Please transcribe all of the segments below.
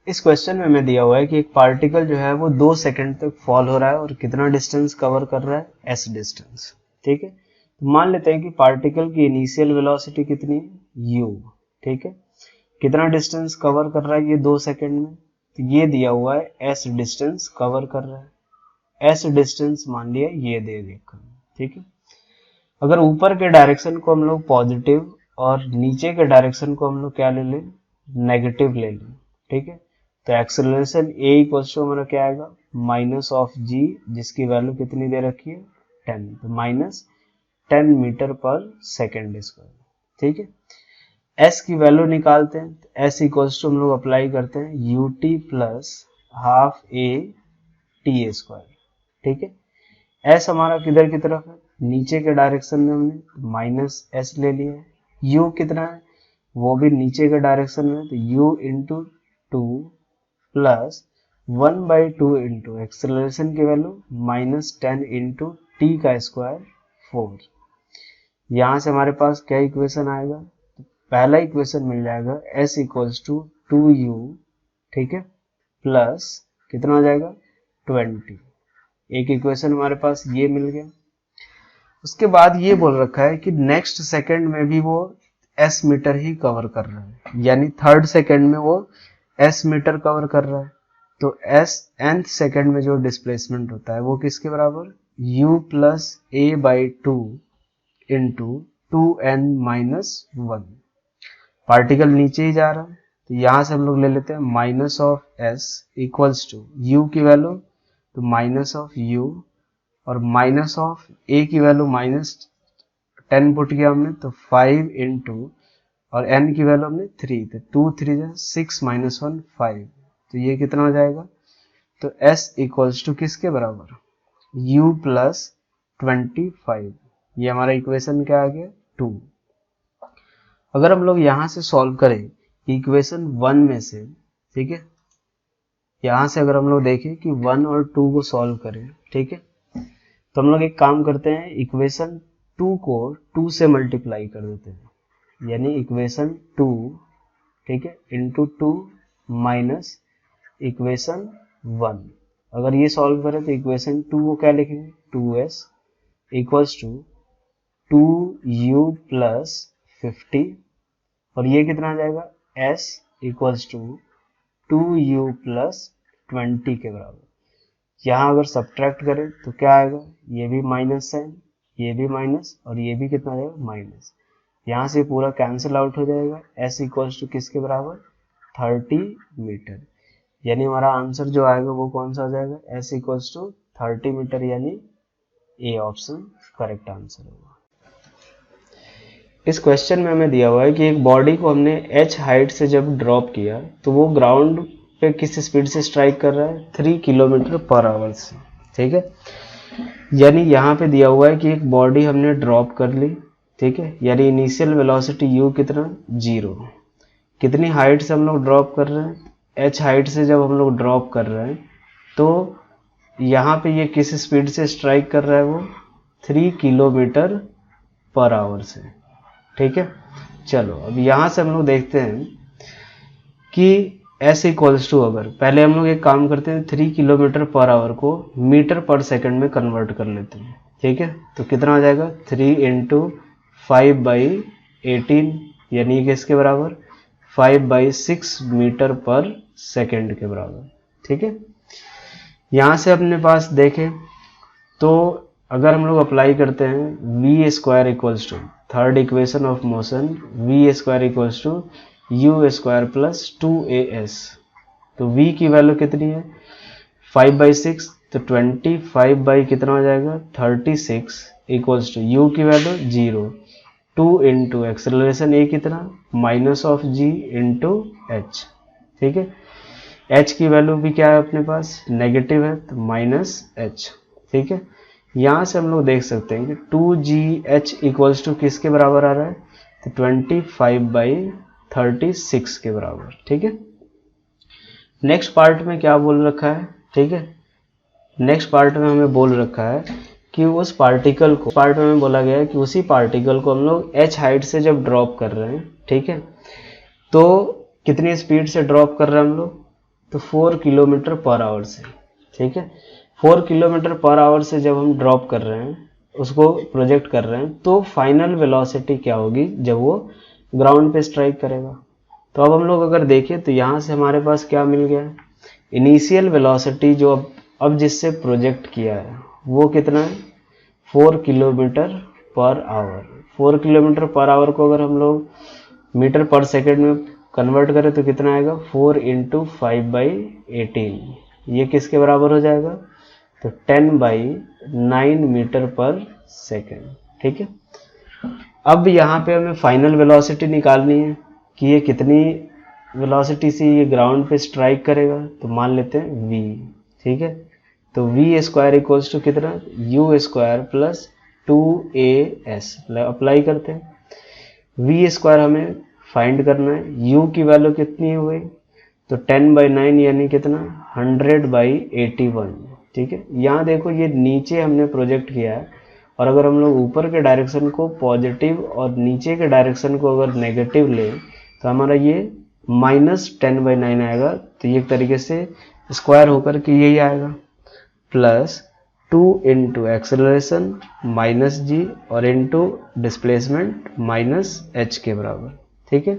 इस क्वेश्चन में हमें दिया हुआ है कि एक पार्टिकल जो है वो 2 सेकंड तक फॉल हो रहा है और कितना डिस्टेंस कवर कर रहा है, एस डिस्टेंस। ठीक है, तो मान लेते हैं कि पार्टिकल की इनिशियल वेलोसिटी कितनी है, यू। ठीक है, कितना डिस्टेंस कवर कर रहा है ये 2 सेकंड में, तो ये दिया हुआ है एस डिस्टेंस कवर कर रहा है। एस डिस्टेंस मान लिया ये दे देखा। ठीक है, अगर ऊपर के डायरेक्शन को हम लोग पॉजिटिव और नीचे के डायरेक्शन को हम लोग क्या ले लें, नेगेटिव ले लें। ठीक है, तो एक्सेलरेशन ए इक्वल्स टू हमारा क्या आएगा, माइनस ऑफ जी, जिसकी वैल्यू कितनी दे रखी है, 10, तो minus 10 metre per second square. ठीक है, एस की वैल्यू निकालते हैं, तो एस इक्वल्स टू हम लोग अप्लाई करते हैं U T plus half A T square. ठीक है, एस हमारा किधर की तरफ है, नीचे के डायरेक्शन में हमने माइनस एस ले लिया है। यू कितना है, वो भी नीचे के डायरेक्शन में, तो you into 2 plus 1/2 into acceleration की वैल्यू माइनस 10 इंटू टी का स्क्वायर 4। यहां से हमारे पास क्या इक्वेशन आएगा, तो पहला इक्वेशन मिल जाएगा s इक्वल्स टू 2u। ठीक है, प्लस कितना हो जाएगा 20। एक इक्वेशन हमारे पास ये मिल गया। उसके बाद ये बोल रखा है कि नेक्स्ट सेकंड में भी वो s मीटर ही कवर कर रहा है, यानी थर्ड सेकंड में वो s मीटर कवर कर रहा है। तो s nth सेकंड में जो डिस्प्लेसमेंट होता है वो किसके बराबर, u plus a by 2 into 2n minus 1। Particle नीचे ही जा रहा है, तो यहां से हम लोग ले लेते हैं minus of s equals to u की वैल्यू, तो माइनस ऑफ u, और माइनस ऑफ a की वैल्यू माइनस 10 पुट किया हमने, तो 5 इंटू, और n की वैल्यू हमने 3, तो 2 3 6 माइनस 1 5, तो ये कितना हो जाएगा, तो s इक्वल्स टू किसके बराबर, u प्लस 25। ये हमारा इक्वेशन क्या आ गया 2। अगर हम लोग यहां से सॉल्व करें इक्वेशन 1 में से, ठीक है, यहां से अगर हम लोग देखें कि 1 और 2 को सॉल्व करें, ठीक है, तो हम लोग एक काम करते हैं, इक्वेशन 2 को 2 से मल्टीप्लाई कर देते हैं, यानी इक्वेशन 2, ठीक है, इंटू 2 माइनस इक्वेशन 1। अगर ये सॉल्व करें तो इक्वेशन 2 को क्या लिखेंगे, 2s equals to 2u plus 50, और ये कितना आ जाएगा, s equals to 2u plus 20 के बराबर। यहाँ अगर सब्ट्रैक्ट करें तो क्या आएगा, ये भी माइनस साइन, ये भी माइनस, और ये भी कितना आ जाएगा, माइनस। यहाँ से पूरा कैंसिल आउट हो जाएगा। s इक्वल्स टू किसके बराबर, 30 मीटर। यानी हमारा आंसर जो आएगा वो कौन सा हो जाएगा, s इक्वल्स टू 30 मीटर, यानी ए ऑप्शन करेक्ट आंसर होगा। इस क्वेश्चन में हमें दिया हुआ है कि एक बॉडी को हमने h हाइट से जब ड्रॉप किया तो वो ग्राउंड पे किस स्पीड से स्ट्राइक कर रहा है, 3 किलोमीटर पर आवर से। ठीक है, यानी यहाँ पे दिया हुआ है कि एक बॉडी हमने ड्रॉप कर ली, ठीक है, यानी इनिशियल वेलोसिटी u कितना, 0। कितनी हाइट से हम लोग ड्रॉप कर रहे हैं, h हाइट से जब हम लोग ड्रॉप कर रहे हैं तो यहाँ पे ये किस स्पीड से स्ट्राइक कर रहा है, वो 3 किलोमीटर पर आवर से। ठीक है, चलो अब यहाँ से हम लोग देखते हैं कि s इक्वल्स टू, अगर पहले हम लोग एक काम करते हैं 3 किलोमीटर पर आवर को मीटर पर सेकंड में कन्वर्ट कर लेते हैं। ठीक है, तो कितना आ जाएगा, 3 इंटू 5/18, यानी कि इसके बराबर 5/6 मीटर पर सेकंड के बराबर। ठीक है, यहाँ से अपने पास देखें तो अगर हम लोग अप्लाई करते हैं v square equals to, third equation of motion, v square equals to u square plus 2as, तो v की वैल्यू कितनी है, 5/6, तो 25 बाई कितना हो जाएगा, 36 इक्वल्स टू u की वैल्यू 0, 2 इंटू एक्सेलरेशन a कितना, minus of g into h। ठीक है, h की वैल्यू भी क्या है अपने पास, नेगेटिव है, तो माइनस h। ठीक है, यहाँ से हम लोग देख सकते हैं कि 2gh इक्वल्स टू किसके बराबर आ रहा है, तो 25/36 के बराबर। ठीक है, नेक्स्ट पार्ट में क्या बोल रखा है, ठीक है, नेक्स्ट पार्ट में हमें बोल रखा है कि उस पार्टिकल को, पार्ट में बोला गया है कि उसी पार्टिकल को हम लोग h हाइट से जब ड्रॉप कर रहे हैं, ठीक है, तो कितनी स्पीड से ड्रॉप कर रहे हैं हम लोग, तो 4 किलोमीटर पर आवर से, ठीक है। 4 किलोमीटर पर आवर से जब हम ड्रॉप कर रहे हैं, उसको प्रोजेक्ट कर रहे हैं, तो फाइनल वेलोसिटी क्या होगी जब वो ग्राउंड पे स्ट्राइक करेगा। तो अब हम लोग अगर देखें तो यहाँ से हमारे पास क्या मिल गया, इनिशियल वेलोसिटी जो अब जिससे प्रोजेक्ट किया है वो कितना है, 4 kilometre per hour. 4 kilometre per hour को अगर हम लोग मीटर पर सेकेंड में कन्वर्ट करें तो कितना आएगा, 4 × 5/18। ये किसके बराबर हो जाएगा, तो 10/9 मीटर पर सेकेंड, ठीक है। अब यहाँ पे हमें फाइनल वेलोसिटी निकालनी है कि ये कितनी वेलोसिटी से ये ग्राउंड पे स्ट्राइक करेगा। तो मान लेते हैं v, ठीक है। तो v² इक्वल्स टू कितना, u² प्लस 2as अप्लाई करते हैं। v² हमें फाइंड करना है, u की वैल्यू कितनी हुई, तो 10/9 यानी कितना, 100/81, ठीक है। यहाँ देखो ये नीचे हमने प्रोजेक्ट किया है, और अगर हम लोग ऊपर के डायरेक्शन को पॉजिटिव और नीचे के डायरेक्शन को अगर नेगेटिव लें तो हमारा ये -10/9 आएगा। तो ये एक तरीके से स्क्वायर होकर के यही आएगा, प्लस 2 × एक्सेलरेशन -g और इनटू डिस्प्लेसमेंट -h के बराबर, ठीक है।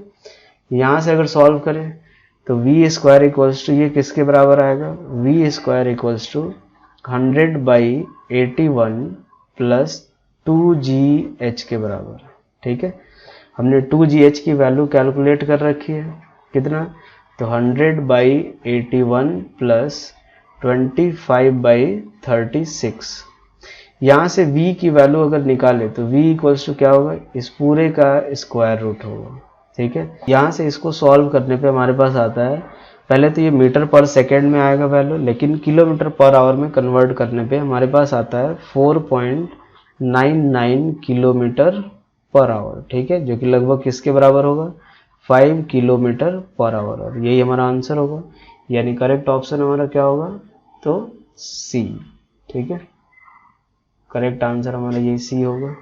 यहाँ से अगर सॉल्व करें तो v² इक्वल्स टू ये किसके बराबर आएगा, v² equals to 100/81 plus 2gh के बराबर, ठीक है। हमने 2gh की वैल्यू कैलकुलेट कर रखी है, कितना, तो 100/81 प्लस 25/36। यहाँ से v की वैल्यू अगर निकाले तो v इक्वल्स टू क्या होगा, इस पूरे का स्क्वायर रूट होगा, ठीक है। यहाँ से इसको सॉल्व करने पे हमारे पास आता है, पहले तो ये मीटर पर सेकेंड में आएगा वैल्यू, लेकिन किलोमीटर पर आवर में कन्वर्ट करने पे हमारे पास आता है 4.99 किलोमीटर पर आवर, ठीक है, जो कि लगभग किसके बराबर होगा, 5 किलोमीटर पर आवर। और यही हमारा आंसर होगा, यानी करेक्ट ऑप्शन हमारा क्या होगा, तो सी, ठीक है। करेक्ट आंसर हमारा यही सी होगा।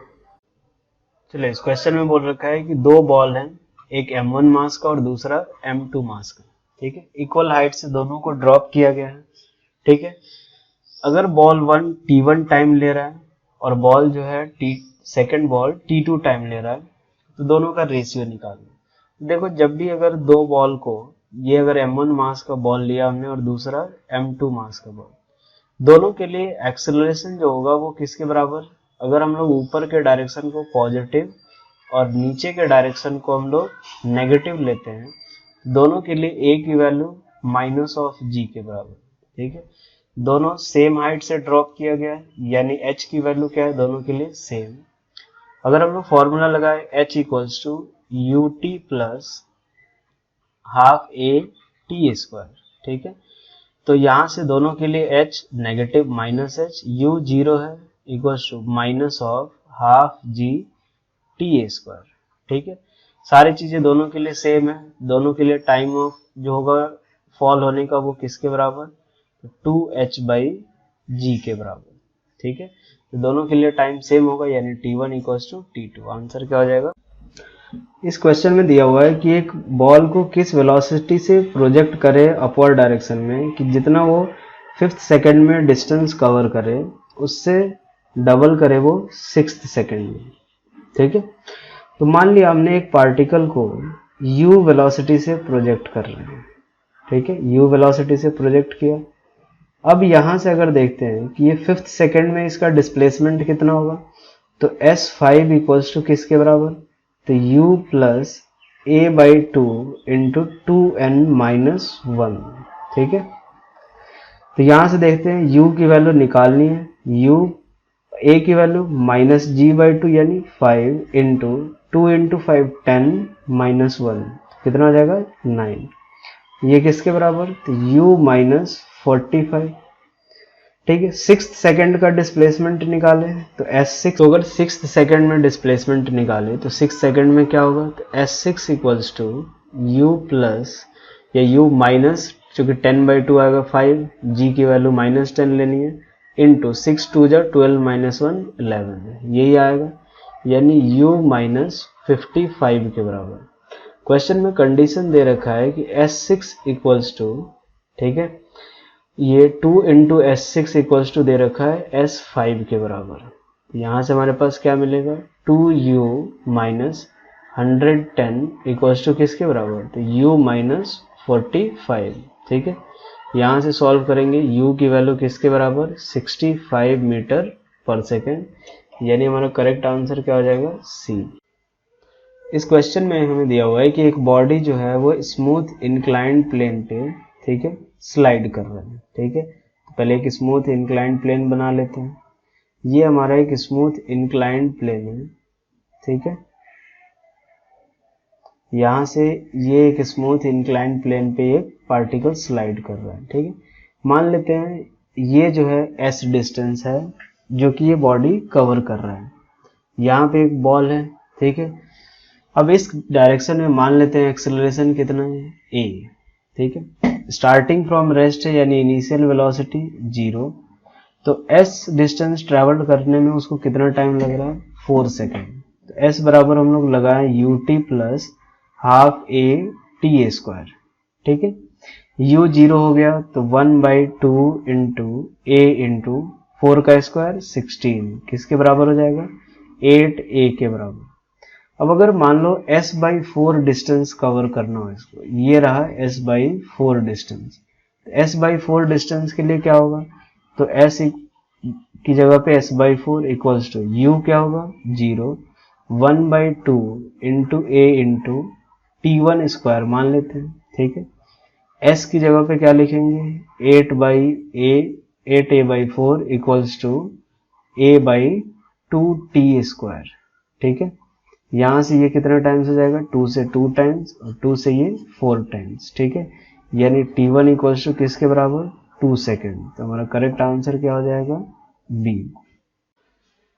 चलिए, इस क्वेश्चन में बोल रखा है कि दो बॉल हैं, एक m1 मास का और दूसरा m2 मास का, ठीक है। इक्वल हाइट से दोनों को ड्रॉप किया गया है, ठीक है। अगर बॉल 1 t1 टाइम ले रहा है और बॉल जो है सेकेंड बॉल t2 टाइम ले रहा है, तो दोनों का रेशियो निकालना। देखो, जब भी अगर दो बॉल को, ये अगर m1 मास का बॉल लिया हमने और दूसरा m2 मास का बॉल, दोनों के लिए एक्सेलरेशन जो होगा वो किसके बराबर, अगर हम लोग ऊपर के डायरेक्शन को पॉजिटिव और नीचे के डायरेक्शन को हम लोग नेगेटिव लेते हैं, दोनों के लिए a की वैल्यू -g के बराबर, ठीक है। दोनों सेम हाइट से ड्रॉप किया गया है, यानी h की वैल्यू क्या है, दोनों के लिए सेम। अगर हम लोग फॉर्मूला लगाए h equals to ut plus half a t², ठीक है। तो यहाँ से दोनों के लिए h नेगेटिव -h, u 0 है, इक्वल्स टू -12g t², ठीक है। सारी चीजें दोनों के लिए सेम है, दोनों के लिए टाइम ऑफ जो होगा फॉल होने का वो किसके बराबर, तो 2h/g के बराबर, ठीक है। तो दोनों के लिए टाइम सेम होगा, यानी t1 equals to t2। Answer क्या हो जाएगा। इस क्वेश्चन में दिया हुआ है कि एक बॉल को किस वेलोसिटी से प्रोजेक्ट करे अपवर्ड डायरेक्शन में कि जितना वो 5th सेकेंड में डिस्टेंस कवर करे उससे डबल करे वो 6th सेकेंड में, ठीक है। तो मान लिया हमने एक पार्टिकल को u वेलोसिटी से प्रोजेक्ट कर रहे हैं, ठीक है, u वेलोसिटी से प्रोजेक्ट किया। अब यहां से अगर देखते हैं कि ये 5th सेकेंड में इसका डिस्प्लेसमेंट कितना होगा, तो s5 इक्वल्स टू किसके बराबर, तो u plus a/2 into 2n-1, ठीक है। तो यहां से देखते हैं u की वैल्यू निकालनी है, a की वैल्यू -g/2 यानी 5 इंटू 2 × 5 10-1, कितना हो जाएगा 9। ये किसके बराबर, तो u -45, ठीक है। 6th सेकेंड का डिस्प्लेसमेंट निकाले तो s6, तो अगर 6th सेकेंड में डिस्प्लेसमेंट निकाले तो 6th सेकेंड में क्या होगा, तो s6 equals to u plus या u माइनस, चूंकि 10/2 आएगा 5, g की वैल्यू -10 लेनी है, इंटू 6 2 12 -1 11, यही आएगा, यानी u -55 के बराबर। क्वेश्चन में कंडीशन दे रखा है कि s6 इक्वल्स टू, ठीक है। ये 2 इंटू S6 इक्वल्स टू दे रखा है S5 के बराबर। यहाँ से हमारे पास क्या मिलेगा, 2u माइनस 110 इक्वल्स टू किसके बराबर, तो u माइनस 45। ठीक है, यहाँ से सॉल्व करेंगे, u की वैल्यू किसके बराबर, 65 मीटर पर सेकेंड, यानी हमारा करेक्ट आंसर क्या हो जाएगा, सी। इस क्वेश्चन में हमें दिया हुआ है कि एक बॉडी जो है वो स्मूथ इंक्लाइंड प्लेन पे, ठीक है, स्लाइड कर रहा है। ठीक है, तो पहले एक स्मूथ इंक्लाइंड प्लेन बना लेते हैं। ये हमारा एक स्मूथ इंक्लाइंड प्लेन है। ठीक है, यहाँ से ये एक स्मूथ इंक्लाइंड प्लेन पे एक पार्टिकल स्लाइड कर रहा है। ठीक है, मान लेते हैं ये जो है s डिस्टेंस है जो कि ये बॉडी कवर कर रहा है। यहाँ पे एक बॉल है। ठीक है, अब इस डायरेक्शन में मान लेते हैं एक्सेलरेशन कितना है, a। ठीक है, स्टार्टिंग फ्रॉम रेस्ट है यानी इनिशियल वेलोसिटी 0। तो s डिस्टेंस ट्रेवल करने में उसको कितना टाइम लग रहा है, 4 सेकेंड। तो s बराबर हम लोग लगाए ut plus half a t square. ठीक है, u 0 हो गया तो 1/2 इंटू a इंटू 4 का स्क्वायर 16 किसके बराबर हो जाएगा, 8a के बराबर। अब अगर मान लो s/4 डिस्टेंस कवर करना हो इसको, ये रहा s/4 डिस्टेंस। s/4 डिस्टेंस के लिए क्या होगा, तो s की जगह पे s/4 इक्वल्स टू u क्या होगा 0, 1/2 into a into t1 square मान लेते हैं। ठीक है, s की जगह पे क्या लिखेंगे 8a/4 equals to a/2t square. ठीक है, यहाँ से ये कितना टाइम्स हो जाएगा, 2 से 2 टाइम्स और 2 से ये 4 टाइम्स। ठीक है, यानी t1 इक्वल्स टू किसके बराबर, 2 सेकेंड। तो हमारा करेक्ट आंसर क्या हो जाएगा, बी।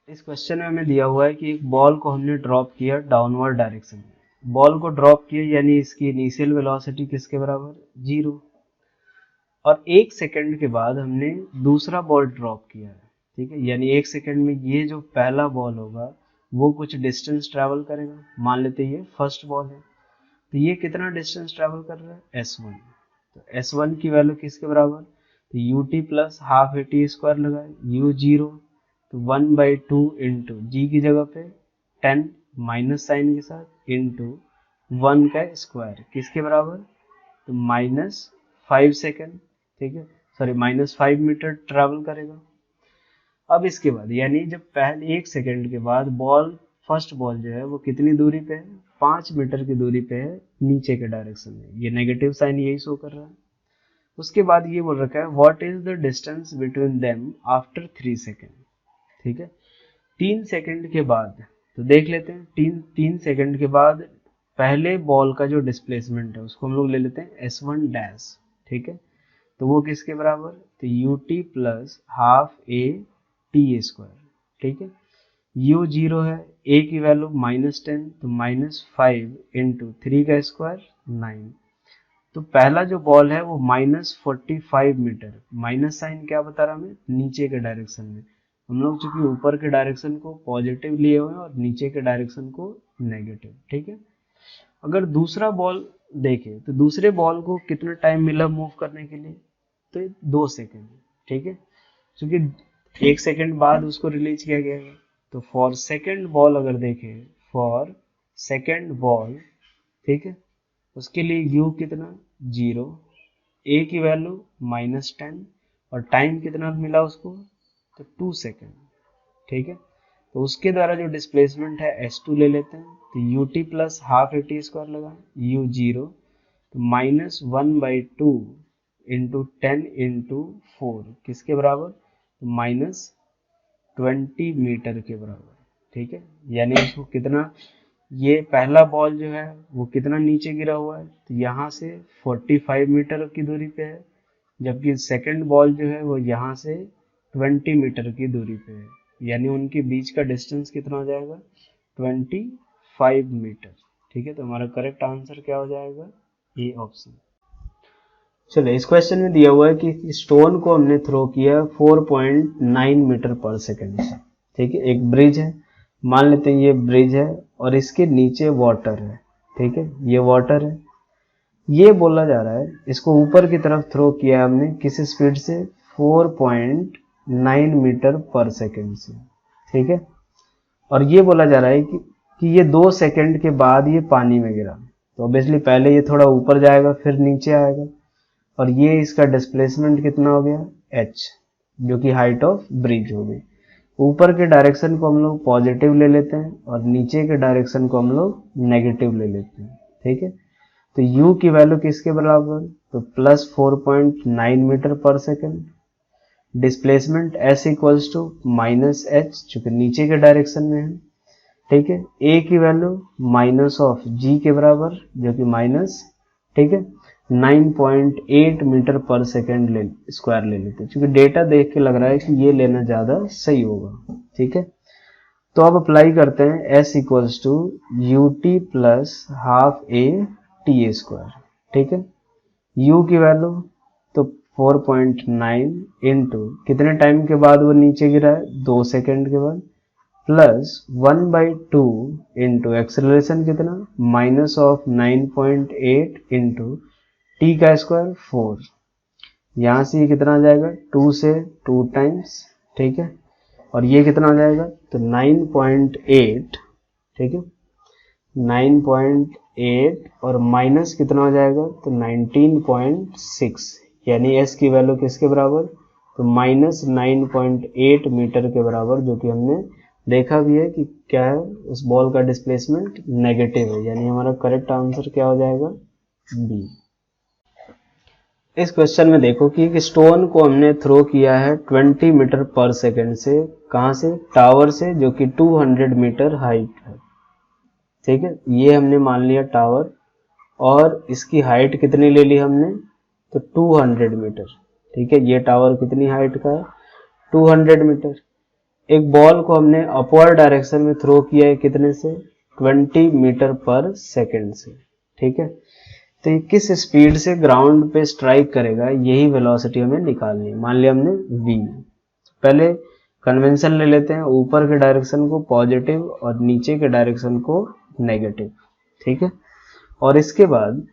इस क्वेश्चन में हमें दिया हुआ है कि एक बॉल को हमने ड्रॉप किया डाउनवर्ड डायरेक्शन में। बॉल को ड्रॉप किया यानी इसकी इनिशियल वेलोसिटी किसके बराबर, 0। और 1 सेकेंड के बाद हमने दूसरा बॉल ड्रॉप किया है। ठीक है, यानी 1 सेकेंड में ये जो पहला बॉल होगा वो कुछ डिस्टेंस ट्रैवल करेगा। मान लेते ये फर्स्ट बॉल है, तो ये कितना डिस्टेंस ट्रैवल कर रहा है, s1। तो s1 की वैल्यू किसके बराबर, तो ut plus half a t square लगाए, u 0 तो 1/2 इंटू जी की जगह पे 10 माइनस साइन के साथ इंटू 1 का स्क्वायर किसके बराबर, तो -5 सेकेंड। ठीक है, सॉरी -5 मीटर ट्रैवल करेगा। अब इसके बाद यानी जब पहले 1 सेकेंड के बाद फर्स्ट बॉल जो है वो कितनी दूरी पे है, 5 मीटर की दूरी पे है नीचे के डायरेक्शन में। ये नेगेटिव साइन यही शो कर रहा है। उसके बाद ये बोल रखा है what is the distance between them after 3 second. ठीक है, 3 सेकेंड के बाद, तो देख लेते हैं 3 सेकेंड के बाद पहले बॉल का जो डिस्प्लेसमेंट है उसको हम लोग ले लेते हैं s1 डैश। ठीक है, तो वो किसके बराबर, तो ut plus half a t square. ठीक है, u 0 है, a की वैल्यू -10 तो -5 इंटू 3 का स्क्वायर 9। तो पहला जो बॉल है वो -45 मीटर, माइनस साइन क्या बता रहा हमें, नीचे के डायरेक्शन में। हम लोग चूंकि ऊपर के डायरेक्शन को पॉजिटिव लिए हुए हैं और नीचे के डायरेक्शन को नेगेटिव। ठीक है, अगर दूसरा बॉल देखें तो दूसरे बॉल को कितना टाइम मिला मूव करने के लिए, तो 2 सेकेंड। ठीक है, क्योंकि 1 सेकेंड बाद उसको रिलीज किया गया है। तो फॉर सेकेंड बॉल अगर देखें, फॉर सेकेंड बॉल, ठीक है, उसके लिए u कितना 0, a की वैल्यू -10 और टाइम कितना मिला उसको, तो 2 सेकेंड। ठीक है, तो उसके द्वारा जो डिस्प्लेसमेंट है s2 ले लेते हैं। तो ut plus half a t square लगा, u 0 तो -1/2 इंटू 10 इंटू 4 किसके बराबर, तो -20 मीटर के बराबर। ठीक है, यानी इसको कितना, ये पहला बॉल जो है वो कितना नीचे गिरा हुआ है, तो यहाँ से 45 मीटर की दूरी पे है, जबकि सेकंड बॉल जो है वो यहाँ से 20 मीटर की दूरी पे है। यानी उनके बीच का डिस्टेंस कितना हो जाएगा, 25 मीटर। ठीक है, तो हमारा करेक्ट आंसर क्या हो जाएगा, ए ऑप्शन। चलिए, इस क्वेश्चन में दिया हुआ है कि स्टोन को हमने थ्रो किया 4.9 मीटर पर सेकेंड से। ठीक है, एक ब्रिज है, मान लेते हैं ये ब्रिज है और इसके नीचे वाटर है। ठीक है, ये वाटर है। ये बोला जा रहा है, इसको ऊपर की तरफ थ्रो किया है हमने किस स्पीड से, 4.9 मीटर पर सेकेंड से, ठीक है। और ये बोला जा रहा है कि ये 2 सेकेंड के बाद ये पानी में गिरा, तो ऑब्वियसली पहले ये थोड़ा ऊपर जाएगा फिर नीचे आएगा, और ये इसका डिस्प्लेसमेंट कितना हो गया, h, जो कि हाइट ऑफ ब्रिज हो गई। ऊपर के डायरेक्शन को हम लोग पॉजिटिव ले लेते हैं और नीचे के डायरेक्शन को हम लोग नेगेटिव ले लेते हैं, ठीक है। तो u की वैल्यू किसके बराबर, तो plus 4.9 metre per second, displacement s equals to minus H, चूंकि नीचे के डायरेक्शन में है, ठीक है। a की वैल्यू माइनस ऑफ g के बराबर, जो कि माइनस, ठीक है, 9.8 मीटर पर सेकेंड स्क्वायर ले लेते हैं, क्योंकि डेटा देख के लग रहा है कि ये लेना ज्यादा सही होगा, ठीक है। तो अब अप्लाई करते हैं s equals to U T plus half A T square, ठीक है। u की वैल्यू तो 4.9 इंटू कितने टाइम के बाद वो नीचे गिरा है, 2 सेकेंड के बाद, प्लस 1/2 इंटू एक्सेलरेशन कितना, माइनस ऑफ 9.8 इंटू टी का स्क्वायर 4, यहां से ये कितना आ जाएगा, 2 से 2 टाइम्स, ठीक है। और ये कितना आ जाएगा, तो 9.8, ठीक है, 9.8 और माइनस कितना हो जाएगा, तो 19.6, यानी s की वैल्यू किसके बराबर, तो माइनस 9.8 मीटर के बराबर, जो कि हमने देखा भी है कि क्या है, उस बॉल का डिस्प्लेसमेंट नेगेटिव है, यानी हमारा करेक्ट आंसर क्या हो जाएगा, बी। इस क्वेश्चन में देखो कि एक स्टोन को हमने थ्रो किया है 20 मीटर पर सेकेंड से, कहां से, टावर से, जो कि 200 मीटर हाइट है, ठीक है। ये हमने मान लिया टावर, और इसकी हाइट कितनी ले ली हमने, तो 200 मीटर, ठीक है। ये टावर कितनी हाइट का है, 200 मीटर। एक बॉल को हमने अपवर्ड डायरेक्शन में थ्रो किया है कितने से, 20 मीटर पर सेकेंड से, ठीक है। तो ये किस स्पीड से ग्राउंड पे स्ट्राइक करेगा, यही वेलोसिटी हमें निकालनी है। मान लिया हमने v, पहले कन्वेंशन ले लेते हैं, ऊपर के डायरेक्शन को पॉजिटिव और नीचे के डायरेक्शन को नेगेटिव, ठीक है। और इसके बाद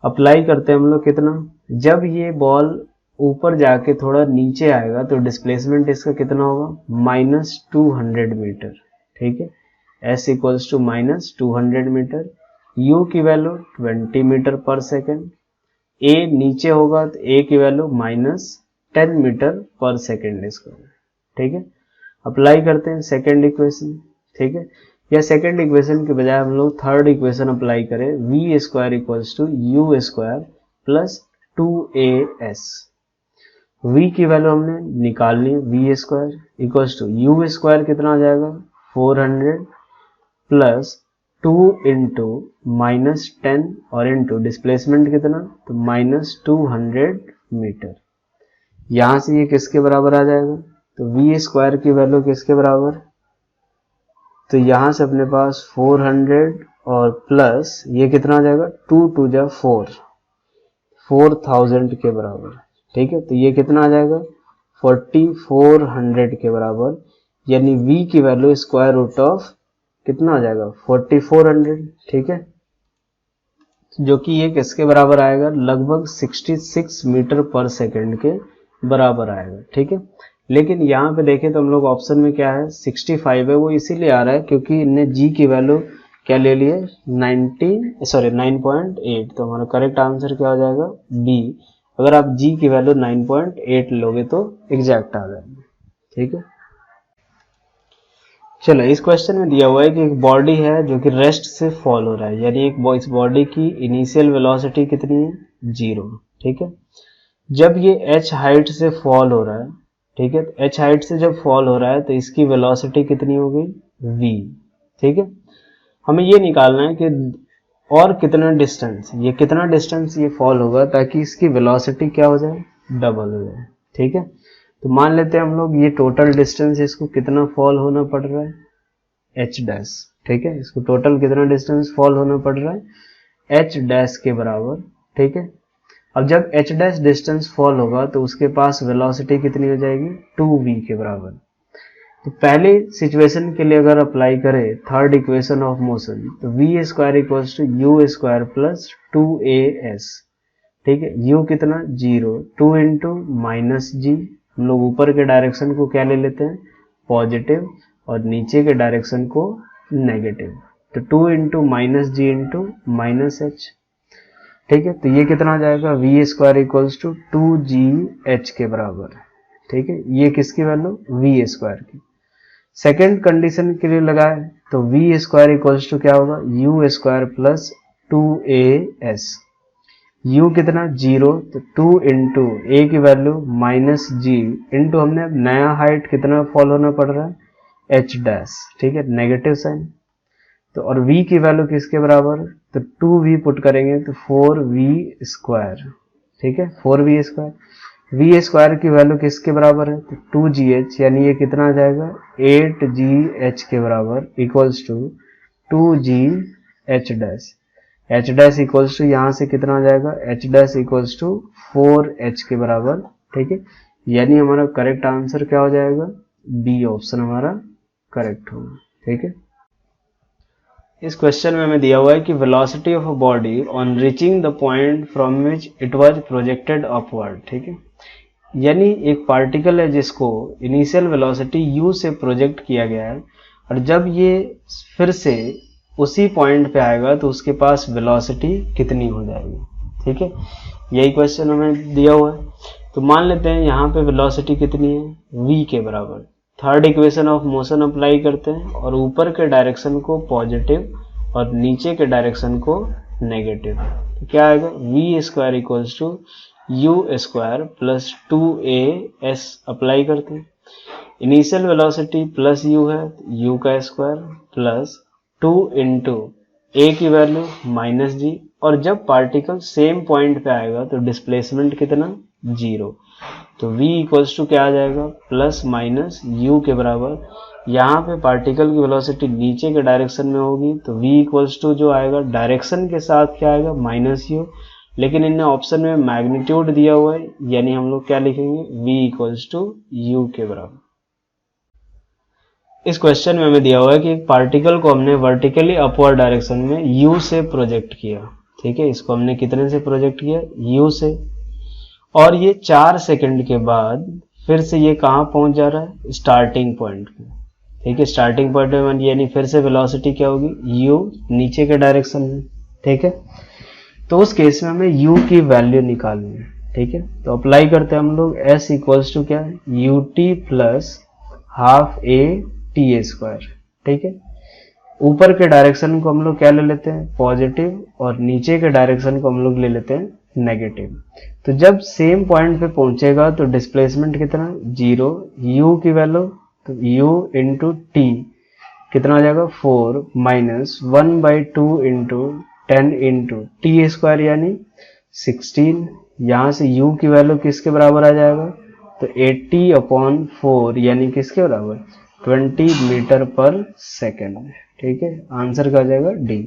अप्लाई करते हैं हम लोग कितना, जब ये बॉल ऊपर जाके थोड़ा नीचे आएगा तो डिस्प्लेसमेंट इसका कितना होगा, -200 मीटर, ठीक है। s equals to -200 metre, u की value 20 metre per second, a नीचे होगा तो a की value -10 metre per second square, ठीक है। अप्लाई करते हैं सेकेंड इक्वेशन, ठीक है। या सेकेंड इक्वेशन के बजाय हम लोग थर्ड इक्वेशन अप्लाई करें, v square equals to u square plus 2as, v की वैल्यू हमने निकालनी है, v square equals to u square कितना आ जाएगा, 400 प्लस 2 इंटू -10 और इंटू डिस्प्लेसमेंट कितना, तो -200 मीटर। यहां से ये किसके बराबर आ जाएगा, तो v स्क्वायर की वैल्यू किसके बराबर, तो यहां से अपने पास 400 और प्लस ये कितना आ जाएगा, 2 2 जा 4, 4000 के बराबर, ठीक है। तो ये कितना आ जाएगा, 4400 के बराबर, यानी v की वैल्यू स्क्वायर रूट ऑफ कितना आ जाएगा, 4400, ठीक है। जो कि ये किसके बराबर आएगा, लगभग 66 मीटर पर सेकेंड के बराबर आएगा, ठीक है। लेकिन यहाँ पे देखें तो हम लोग ऑप्शन में क्या है, 65 है, वो इसीलिए आ रहा है क्योंकि इनने g की वैल्यू क्या ले ली है, 9.8, तो हमारा करेक्ट आंसर क्या हो जाएगा, बी। अगर आप g की वैल्यू 9.8 लोगे तो एग्जैक्ट आ जाएगा, ठीक है। चलो, इस क्वेश्चन में दिया हुआ है कि एक बॉडी है जो कि रेस्ट से फॉल हो रहा है, यानी एक इस बॉडी की इनिशियल वेलोसिटी कितनी है, 0, ठीक है। जब ये h हाइट से फॉल हो रहा है, ठीक है, तो h हाइट से जब फॉल हो रहा है तो इसकी वेलोसिटी कितनी हो गई, v, ठीक है। हमें ये निकालना है कि और कितना डिस्टेंस ये फॉल होगा ताकि इसकी वेलोसिटी क्या हो जाए, डबल हो जाए, ठीक है। तो मान लेते हैं हम लोग ये टोटल डिस्टेंस इसको कितना फॉल होना पड़ रहा है, h डैश, ठीक है। इसको टोटल कितना डिस्टेंस फॉल होना पड़ रहा है, h डैश के बराबर, ठीक है। अब जब h डैश डिस्टेंस फॉल होगा तो उसके पास वेलोसिटी कितनी हो जाएगी, 2v के बराबर। तो पहले सिचुएशन के लिए अगर अप्लाई करें थर्ड इक्वेशन ऑफ मोशन, तो we square equals to you square plus 2as, ठीक है। u कितना 0, 2 इंटू माइनस जी, हम लोग ऊपर के डायरेक्शन को क्या ले लेते हैं पॉजिटिव और नीचे के डायरेक्शन को नेगेटिव, तो 2 into minus g into minus H, ठीक है। तो ये कितना आ जाएगा we square equals to 2gh के बराबर, ठीक है। ये किसकी वैल्यू वी स्क्वायर की। सेकेंड कंडीशन के लिए लगाए तो वी स्क्वायर इक्वल्स टू क्या होगा you square plus 2as, u कितना 0, तो 2 इंटू ए की वैल्यू माइनस जी इंटू हमने नया हाइट कितना फॉल होना पड़ रहा है h डैश, ठीक है, नेगेटिव साइन। तो और v की वैल्यू किसके बराबर, तो 2v पुट करेंगे तो 4v स्क्वायर, ठीक है, 4v स्क्वायर। v स्क्वायर की वैल्यू किसके बराबर है, तो 2gh, यानी ये कितना आ जाएगा 8gh के बराबर equals to 2gh dash, h dash equals to यहाँ से कितना आ जाएगा h dash equals to 4h के बराबर, ठीक है। यानी हमारा करेक्ट आंसर क्या हो जाएगा, बी ऑप्शन हमारा करेक्ट होगा, ठीक है। इस क्वेश्चन में हमें दिया हुआ है कि velocity of a body on reaching the point from which it was projected upward, ठीक है। यानी एक पार्टिकल है जिसको इनिशियल वेलोसिटी u से प्रोजेक्ट किया गया है, और जब ये फिर से उसी पॉइंट पे आएगा तो उसके पास वेलोसिटी कितनी हो जाएगी, ठीक है। यही क्वेश्चन हमें दिया हुआ है। तो मान लेते हैं यहाँ पे वेलोसिटी कितनी है v के बराबर। Third equation of motion apply करते हैं और ऊपर के डायरेक्शन को पॉजिटिव और नीचे के डायरेक्शन को नेगेटिव, तो क्या आएगा we square equals to you square plus 2as apply करते हैं। इनिशियल वेलोसिटी प्लस u है, u का स्क्वायर प्लस 2 इंटू ए की वैल्यू माइनस जी, और जब पार्टिकल सेम पॉइंट पे आएगा तो डिस्प्लेसमेंट कितना 0, तो v इक्वल्स टू क्या आ जाएगा प्लस माइनस u के बराबर। यहाँ पे पार्टिकल की वेलोसिटी नीचे के डायरेक्शन में होगी तो v इक्वल्स टू जो आएगा डायरेक्शन के साथ क्या आएगा माइनस u, लेकिन इन्हें ऑप्शन में मैग्नीट्यूड दिया हुआ है, यानी हम लोग क्या लिखेंगे v इक्वल्स टू u के बराबर। इस क्वेश्चन में हमें दिया हुआ है कि एक पार्टिकल को हमने वर्टिकली अपवर्ड डायरेक्शन में u से प्रोजेक्ट किया, ठीक है। इसको हमने कितने से प्रोजेक्ट किया u से, और ये 4 सेकंड के बाद फिर से ये कहाँ पहुंच जा रहा है स्टार्टिंग पॉइंट पे, ठीक है। स्टार्टिंग पॉइंट में यानी फिर से वेलोसिटी क्या होगी u नीचे के डायरेक्शन में, ठीक है। तो उस केस में हमें u की वैल्यू निकालनी है, ठीक है। तो अप्लाई करते हैं हम लोग s इक्वल्स टू क्या है ut plus half a t square, ठीक है। ऊपर के डायरेक्शन को हम लोग क्या ले लेते हैं पॉजिटिव और नीचे के डायरेक्शन को हम लोग ले लेते हैं नेगेटिव। तो जब सेम पॉइंट पे पहुंचेगा तो डिस्प्लेसमेंट कितना 0, u की वैल्यू तो u इंटू टी कितना हो जाएगा 4 minus 1/2 into 10 into t square यानी 16। यहाँ से u की वैल्यू किसके बराबर आ जाएगा, तो 80/4 यानी किसके बराबर 20 मीटर पर सेकेंड, ठीक है। आंसर क्या आ जाएगा डी।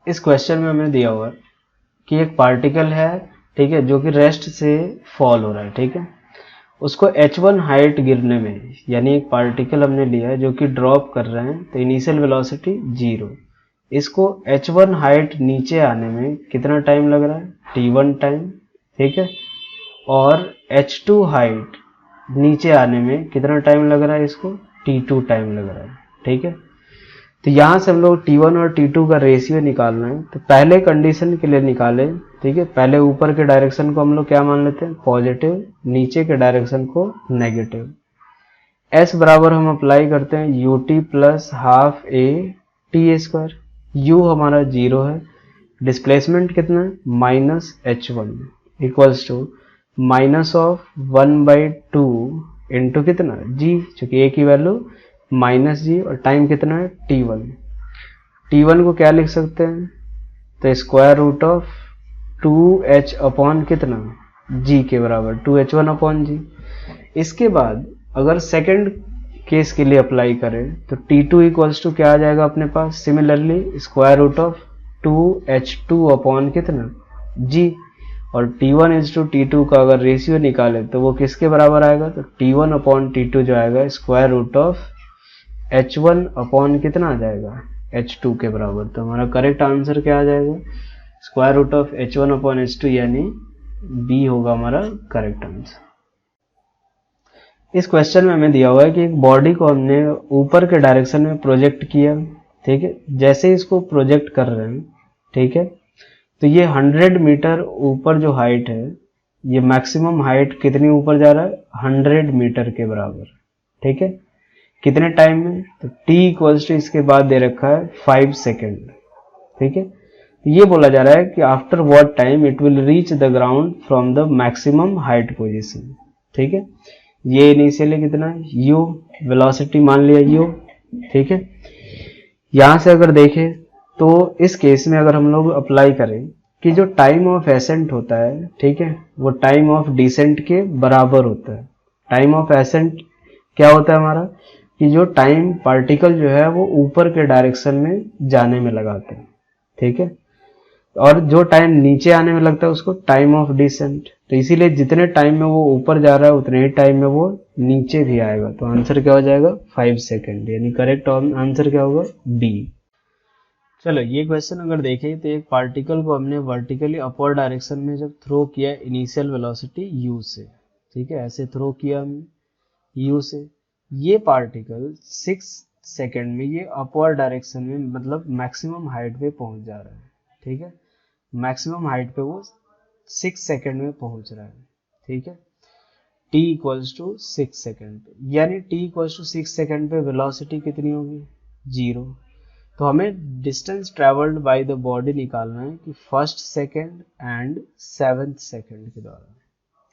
इस क्वेश्चन में हमें दिया हुआ है कि एक पार्टिकल है, ठीक है, जो कि रेस्ट से फॉल हो रहा है, ठीक है। उसको h1 हाइट गिरने में, यानी एक पार्टिकल हमने लिया है जो कि ड्रॉप कर रहे हैं, तो इनिशियल वेलोसिटी 0, इसको h1 हाइट नीचे आने में कितना टाइम लग रहा है t1 टाइम, ठीक है। और h2 हाइट नीचे आने में कितना टाइम लग रहा है इसको t2 टाइम लग रहा है, ठीक है। तो यहाँ से हम लोग T1 और T2 का रेशियो निकालना है। तो पहले कंडीशन के लिए निकाले, ठीक है। पहले ऊपर के डायरेक्शन को हम लोग क्या मान लेते हैं पॉजिटिव, नीचे के डायरेक्शन को नेगेटिव। S बराबर हम अप्लाई करते हैं ut plus half a t square, u हमारा 0 है, डिस्प्लेसमेंट कितना है minus h1 equals to minus of 1/2 into कितना g, चूंकि a की वैल्यू माइनस जी और टाइम कितना है t1। t1 को क्या लिख सकते हैं, तो square root of 2h upon कितना g के बराबर 2h1 अपॉन जी। इसके बाद अगर सेकंड केस के लिए अप्लाई करें तो t2 इक्वल्स टू क्या आ जाएगा अपने पास, similarly square root of 2h2 upon कितना g, और T1:T2 का अगर रेशियो निकाले तो वो किसके बराबर आएगा, तो T1/T2 जो आएगा square root of H1 upon कितना आ जाएगा, H2 के बराबर। तो हमारा करेक्ट आंसर क्या आ जाएगा, स्क्वायर रूट ऑफ H1/H2, यानी बी होगा हमारा करेक्ट आंसर। इस क्वेश्चन में हमें दिया हुआ है कि एक बॉडी को हमने ऊपर के डायरेक्शन में प्रोजेक्ट किया, ठीक है। जैसे ही इसको प्रोजेक्ट कर रहे हैं, ठीक है, तो ये 100 मीटर ऊपर जो हाइट है, ये मैक्सिमम हाइट कितनी ऊपर जा रहा है, 100 मीटर के बराबर, ठीक है। कितने टाइम में, तो t इक्वल्स टू इसके बाद दे रखा है 5 सेकेंड, ठीक है। ये बोला जा रहा है कि after what time it will reach the ground from the maximum height position, ठीक है। ये इनिशियली कितना है, u, वेलोसिटी मान लिया u, ठीक है। यहां से अगर देखें तो इस केस में अगर हम लोग अप्लाई करें कि जो टाइम ऑफ एसेंट होता है, ठीक है, वो टाइम ऑफ डिसेंट के बराबर होता है। टाइम ऑफ एसेंट क्या होता है हमारा, कि जो टाइम पार्टिकल जो है वो ऊपर के डायरेक्शन में जाने में लगाते हैं, ठीक है, और जो टाइम नीचे आने में लगता है उसको टाइम ऑफ डिसेंट। तो इसीलिए जितने टाइम में वो ऊपर जा रहा है उतने ही टाइम में वो नीचे भी आएगा। तो आंसर क्या हो जाएगा, 5 सेकेंड, यानी करेक्ट आंसर क्या होगा, बी। चलो ये क्वेश्चन अगर देखें तो एक पार्टिकल को हमने वर्टिकली अपवर्ड डायरेक्शन में जब थ्रो किया इनिशियल वेलोसिटी u से, ठीक है, ऐसे थ्रो किया हमने u से, ये पार्टिकल 6 सेकेंड में ये अपवर्ड डायरेक्शन में मतलब मैक्सिमम हाइट पे पहुंच जा रहा है, ठीक है। मैक्सिमम हाइट पे वो 6 सेकेंड में पहुंच रहा है, ठीक है। t इक्वल्स टू 6 सेकेंड पे, यानी t इक्वल्स टू 6 सेकेंड पे वेलोसिटी कितनी होगी, 0। तो हमें distance travelled by the body निकालना है कि first second and 7th second के दौरान,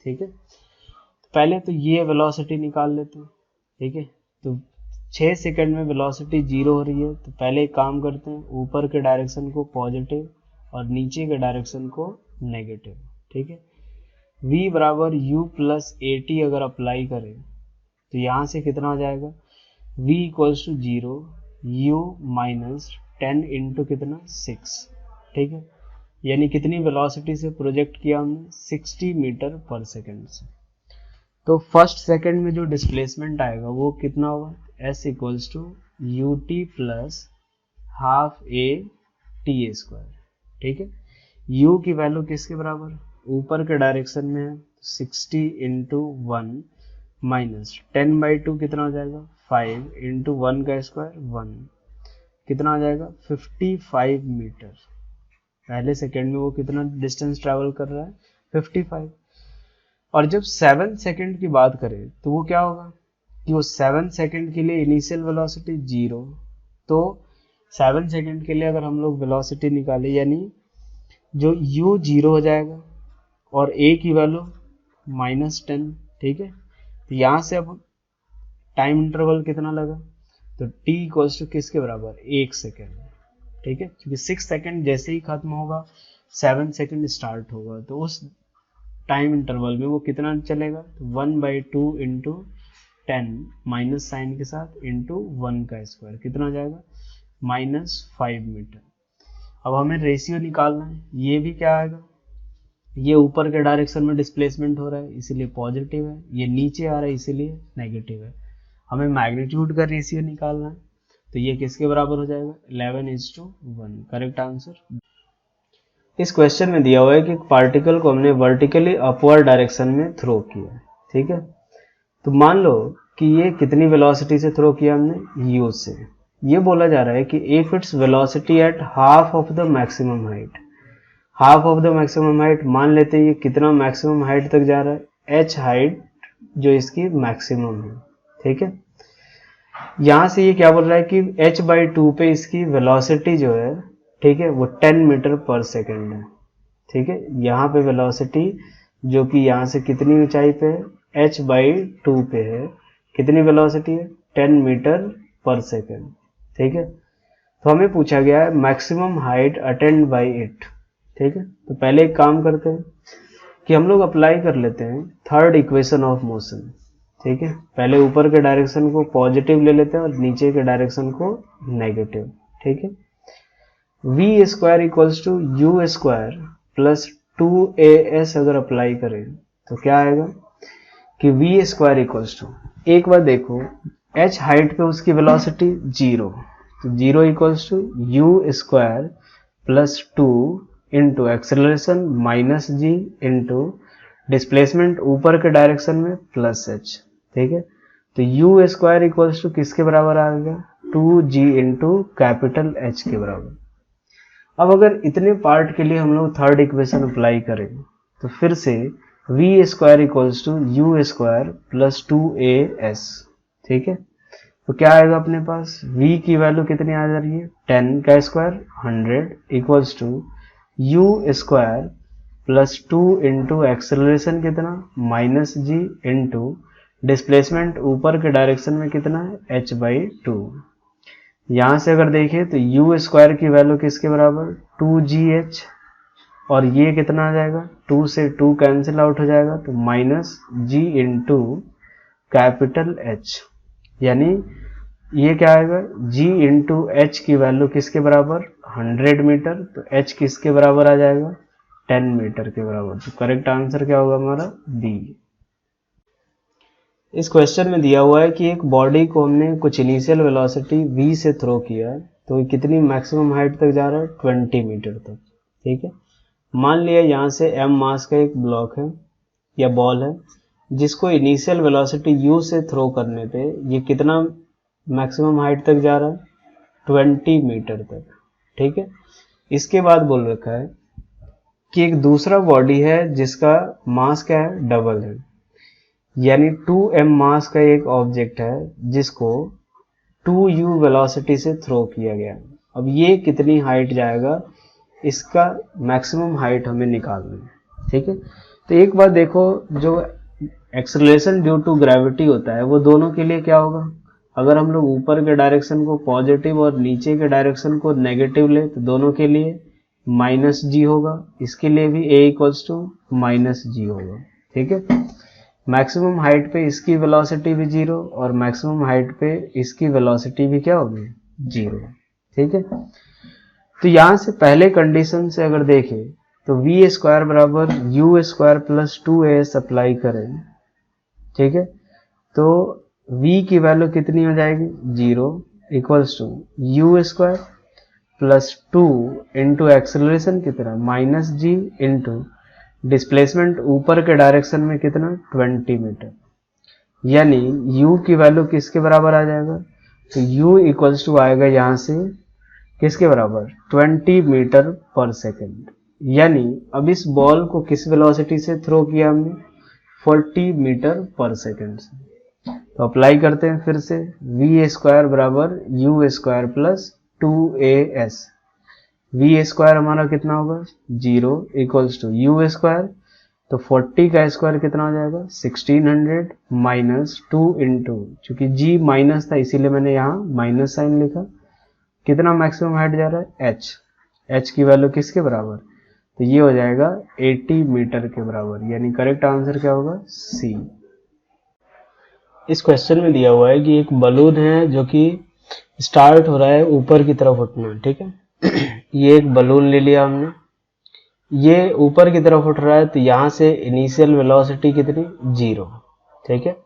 ठीक है। तो पहले तो ये वेलोसिटी निकाल लेते हैं, ठीक है। तो 6 सेकेंड में वेलोसिटी 0 हो रही है, तो पहले एक काम करते हैं, ऊपर के डायरेक्शन को पॉजिटिव और नीचे के डायरेक्शन को नेगेटिव, ठीक है। v बराबर u प्लस at अगर अप्लाई करें तो यहाँ से कितना आ जाएगा, v equals to 0 u minus 10 into कितना 6, ठीक है, यानी कितनी वेलोसिटी से प्रोजेक्ट किया हमने, 60 मीटर पर सेकेंड से। तो फर्स्ट सेकेंड में जो डिस्प्लेसमेंट आएगा वो कितना होगा, s equals to U T plus half a t square, ठीक है। u की वैल्यू किसके बराबर, ऊपर के डायरेक्शन में है, 60 इंटू 1 माइनस 10/2 कितना हो जाएगा, 5 इंटू 1 का स्क्वायर 1, कितना आ जाएगा 55 मीटर। पहले सेकेंड में वो कितना डिस्टेंस ट्रैवल कर रहा है, 55। और जब 7 सेकेंड की बात करें तो वो क्या होगा कि वो 7 सेकेंड के लिए इनिशियल वेलोसिटी 0, तो 7 सेकेंड के लिए अगर हम लोग वेलोसिटी निकाले यानी जो u 0 हो जाएगा और a की वैल्यू -10, ठीक है। तो यहाँ से अब टाइम इंटरवल कितना लगा, तो t इक्वल्स टू किसके बराबर, 1 सेकेंड, ठीक है, क्योंकि 6 सेकेंड जैसे ही खत्म होगा 7 सेकेंड स्टार्ट होगा, तो उस टाइम इंटरवल में वो कितना चलेगा, तो 1/2 इंटू 10 माइनस साइन के साथ इंटू 1 का स्क्वायर, कितना हो जाएगा -5 मीटर। अब हमें रेशियो निकालना है, ये भी क्या आएगा, ये ऊपर के डायरेक्शन में डिस्प्लेसमेंट हो रहा है इसीलिए पॉजिटिव है, ये नीचे आ रहा है इसीलिए नेगेटिव है। हमें मैग्नीट्यूड का रेशियो निकालना है, तो ये किसके बराबर हो जाएगा, 11:1, करेक्ट आंसर। इस क्वेश्चन में दिया हुआ है कि एक पार्टिकल को हमने वर्टिकली अपवर्ड डायरेक्शन में थ्रो किया, ठीक है। तो मान लो कि ये कितनी वेलोसिटी से थ्रो किया हमने, u से। ये बोला जा रहा है कि if its velocity at half of the maximum height, half of the maximum height मान लेते हैं, ये कितना मैक्सिमम हाइट तक जा रहा है, h हाइट जो इसकी मैक्सिमम है, ठीक है। यहां से ये क्या बोल रहा है कि h/2 पे इसकी वेलोसिटी जो है, ठीक है, वो 10 मीटर पर सेकेंड है, ठीक है। यहाँ पे वेलोसिटी जो कि यहाँ से कितनी ऊंचाई पे है, h/2 पे है, कितनी वेलोसिटी है, 10 मीटर पर सेकेंड, ठीक है। तो हमें पूछा गया है maximum height attend by it, ठीक है। तो पहले एक काम करते हैं कि हम लोग अप्लाई कर लेते हैं थर्ड इक्वेशन ऑफ मोशन, ठीक है। पहले ऊपर के डायरेक्शन को पॉजिटिव ले लेते हैं और नीचे के डायरेक्शन को नेगेटिव, ठीक है। v² equals to u² plus 2as अगर अप्लाई करें तो क्या आएगा कि v स्क्वायर इक्वल्स टू, एक बार देखो h हाइट पे उसकी वेलोसिटी 0, तो 0 equals to u square plus 2 into acceleration minus g into displacement ऊपर के डायरेक्शन में प्लस h, ठीक है। तो u स्क्वायर इक्वल्स टू किसके बराबर आ गया, 2g इंटू कैपिटल H के बराबर। अब अगर इतने पार्ट के लिए हम लोग थर्ड इक्वेशन अप्लाई करें तो फिर से v square equals to u square plus 2as, ठीक है। तो क्या आएगा अपने पास, v की वैल्यू कितनी आ जा रही है, 10 का square 100 equals to u square plus 2 into acceleration कितना माइनस जी इंटू डिस्प्लेसमेंट ऊपर के डायरेक्शन में कितना है h/2। यहां से अगर देखें तो u स्क्वायर की वैल्यू किसके बराबर 2gh, और ये कितना आ जाएगा 2 से 2 कैंसिल आउट हो जाएगा तो minus g into capital H, यानी ये क्या आएगा g इंटू H की वैल्यू किसके बराबर 100 मीटर, तो H किसके बराबर आ जाएगा 10 मीटर के बराबर। तो करेक्ट आंसर क्या होगा हमारा बी। इस क्वेश्चन में दिया हुआ है कि एक बॉडी को हमने कुछ इनिशियल वेलोसिटी v से थ्रो किया है, तो कितनी मैक्सिमम हाइट तक जा रहा है 20 मीटर तक, ठीक है। मान लिया यहाँ से m मास का एक ब्लॉक है या बॉल है जिसको इनिशियल वेलोसिटी u से थ्रो करने पे ये कितना मैक्सिमम हाइट तक जा रहा है 20 मीटर तक, ठीक है। इसके बाद बोल रखा है कि एक दूसरा बॉडी है जिसका मास क्या है डबल है, यानी 2m मास का एक ऑब्जेक्ट है जिसको 2u वेलोसिटी से थ्रो किया गया। अब ये कितनी हाइट जाएगा इसका मैक्सिमम हाइट हमें निकालना है, ठीक है। तो एक बार देखो जो एक्सेलरेशन ड्यू टू ग्रेविटी होता है वो दोनों के लिए क्या होगा, अगर हम लोग ऊपर के डायरेक्शन को पॉजिटिव और नीचे के डायरेक्शन को नेगेटिव ले तो दोनों के लिए माइनस जी होगा, इसके लिए भी a इक्वल्स टू माइनस जी होगा, ठीक है। मैक्सिमम हाइट पे इसकी वेलोसिटी भी 0 और मैक्सिमम हाइट पे इसकी वेलोसिटी भी क्या होगी 0, ठीक है। तो यहां से पहले कंडीशन से अगर देखें तो v स्क्वायर बराबर u square plus 2as apply करें, ठीक है। तो v की वैल्यू कितनी हो जाएगी 0 equals to u square plus 2 into acceleration कितना माइनस जी इंटू डिस्प्लेसमेंट ऊपर के डायरेक्शन में कितना 20 मीटर, यानी u की वैल्यू किसके बराबर आ जाएगा, तो u इक्वल्स टू आएगा यहां से किसके बराबर 20 मीटर पर सेकेंड। यानी अब इस बॉल को किस वेलोसिटी से थ्रो किया हमने 40 मीटर पर सेकेंड से। तो अप्लाई करते हैं फिर से v स्क्वायर बराबर u square plus 2as, v square हमारा कितना होगा 0 इक्वल्स टू u स्क्वायर, तो 40 का स्क्वायर कितना हो जाएगा 1600 माइनस 2 इंटू, चूंकि g माइनस था इसीलिए मैंने यहाँ माइनस साइन लिखा, कितना मैक्सिमम हाइट जा रहा है h की वैल्यू किसके बराबर, तो ये हो जाएगा 80 मीटर के बराबर, यानी करेक्ट आंसर क्या होगा सी। इस क्वेश्चन में दिया हुआ है कि एक बलून है जो कि स्टार्ट हो रहा है ऊपर की तरफ उठना, ठीक है। ये एक बलून ले लिया हमने, ये ऊपर की तरफ उठ रहा है तो यहां से इनिशियल वेलोसिटी कितनी 0, ठीक है।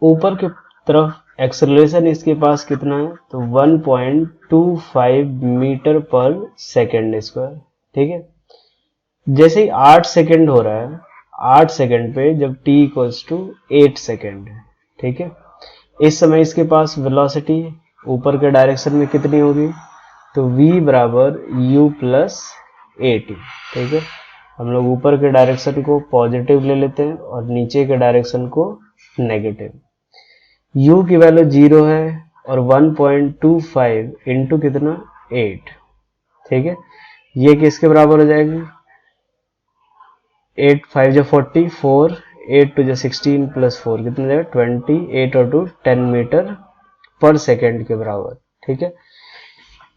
ऊपर की तरफ एक्सेलरेशन इसके पास कितना है तो 1.25 मीटर पर सेकेंड स्क्वायर, ठीक है। जैसे ही 8 सेकेंड हो रहा है 8 सेकेंड पे जब t इक्वल्स टू 8 सेकेंड है, ठीक है। इस समय इसके पास वेलोसिटी ऊपर के डायरेक्शन में कितनी होगी, तो v बराबर u प्लस 80, ठीक है। हम लोग ऊपर के डायरेक्शन को पॉजिटिव ले लेते हैं और नीचे के डायरेक्शन को नेगेटिव। u की वैल्यू 0 है और 1.25 इंटू कितना 8, ठीक है। ये किसके बराबर हो जाएगी 8 5 जो 40 4 8 2 जो 16 प्लस 4 कितना जाएगा 20 8 और 2 10 मीटर पर सेकेंड के बराबर, ठीक है।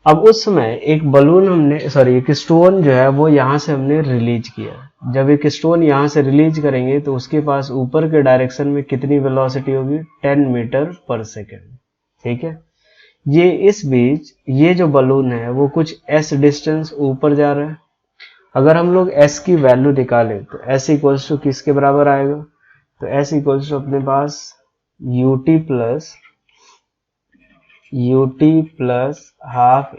अब उस समय एक बलून हमने एक स्टोन जो है वो यहां से हमने रिलीज किया। जब एक स्टोन यहां से रिलीज करेंगे तो उसके पास ऊपर के डायरेक्शन में कितनी वेलोसिटी होगी 10 मीटर पर सेकेंड, ठीक है। ये इस बीच ये जो बलून है वो कुछ s डिस्टेंस ऊपर जा रहा है अगर हम लोग s की वैल्यू निकालें तो s इक्वल्स टू किसके बराबर आएगा, तो s इक्वल्स टू अपने पास ut plus half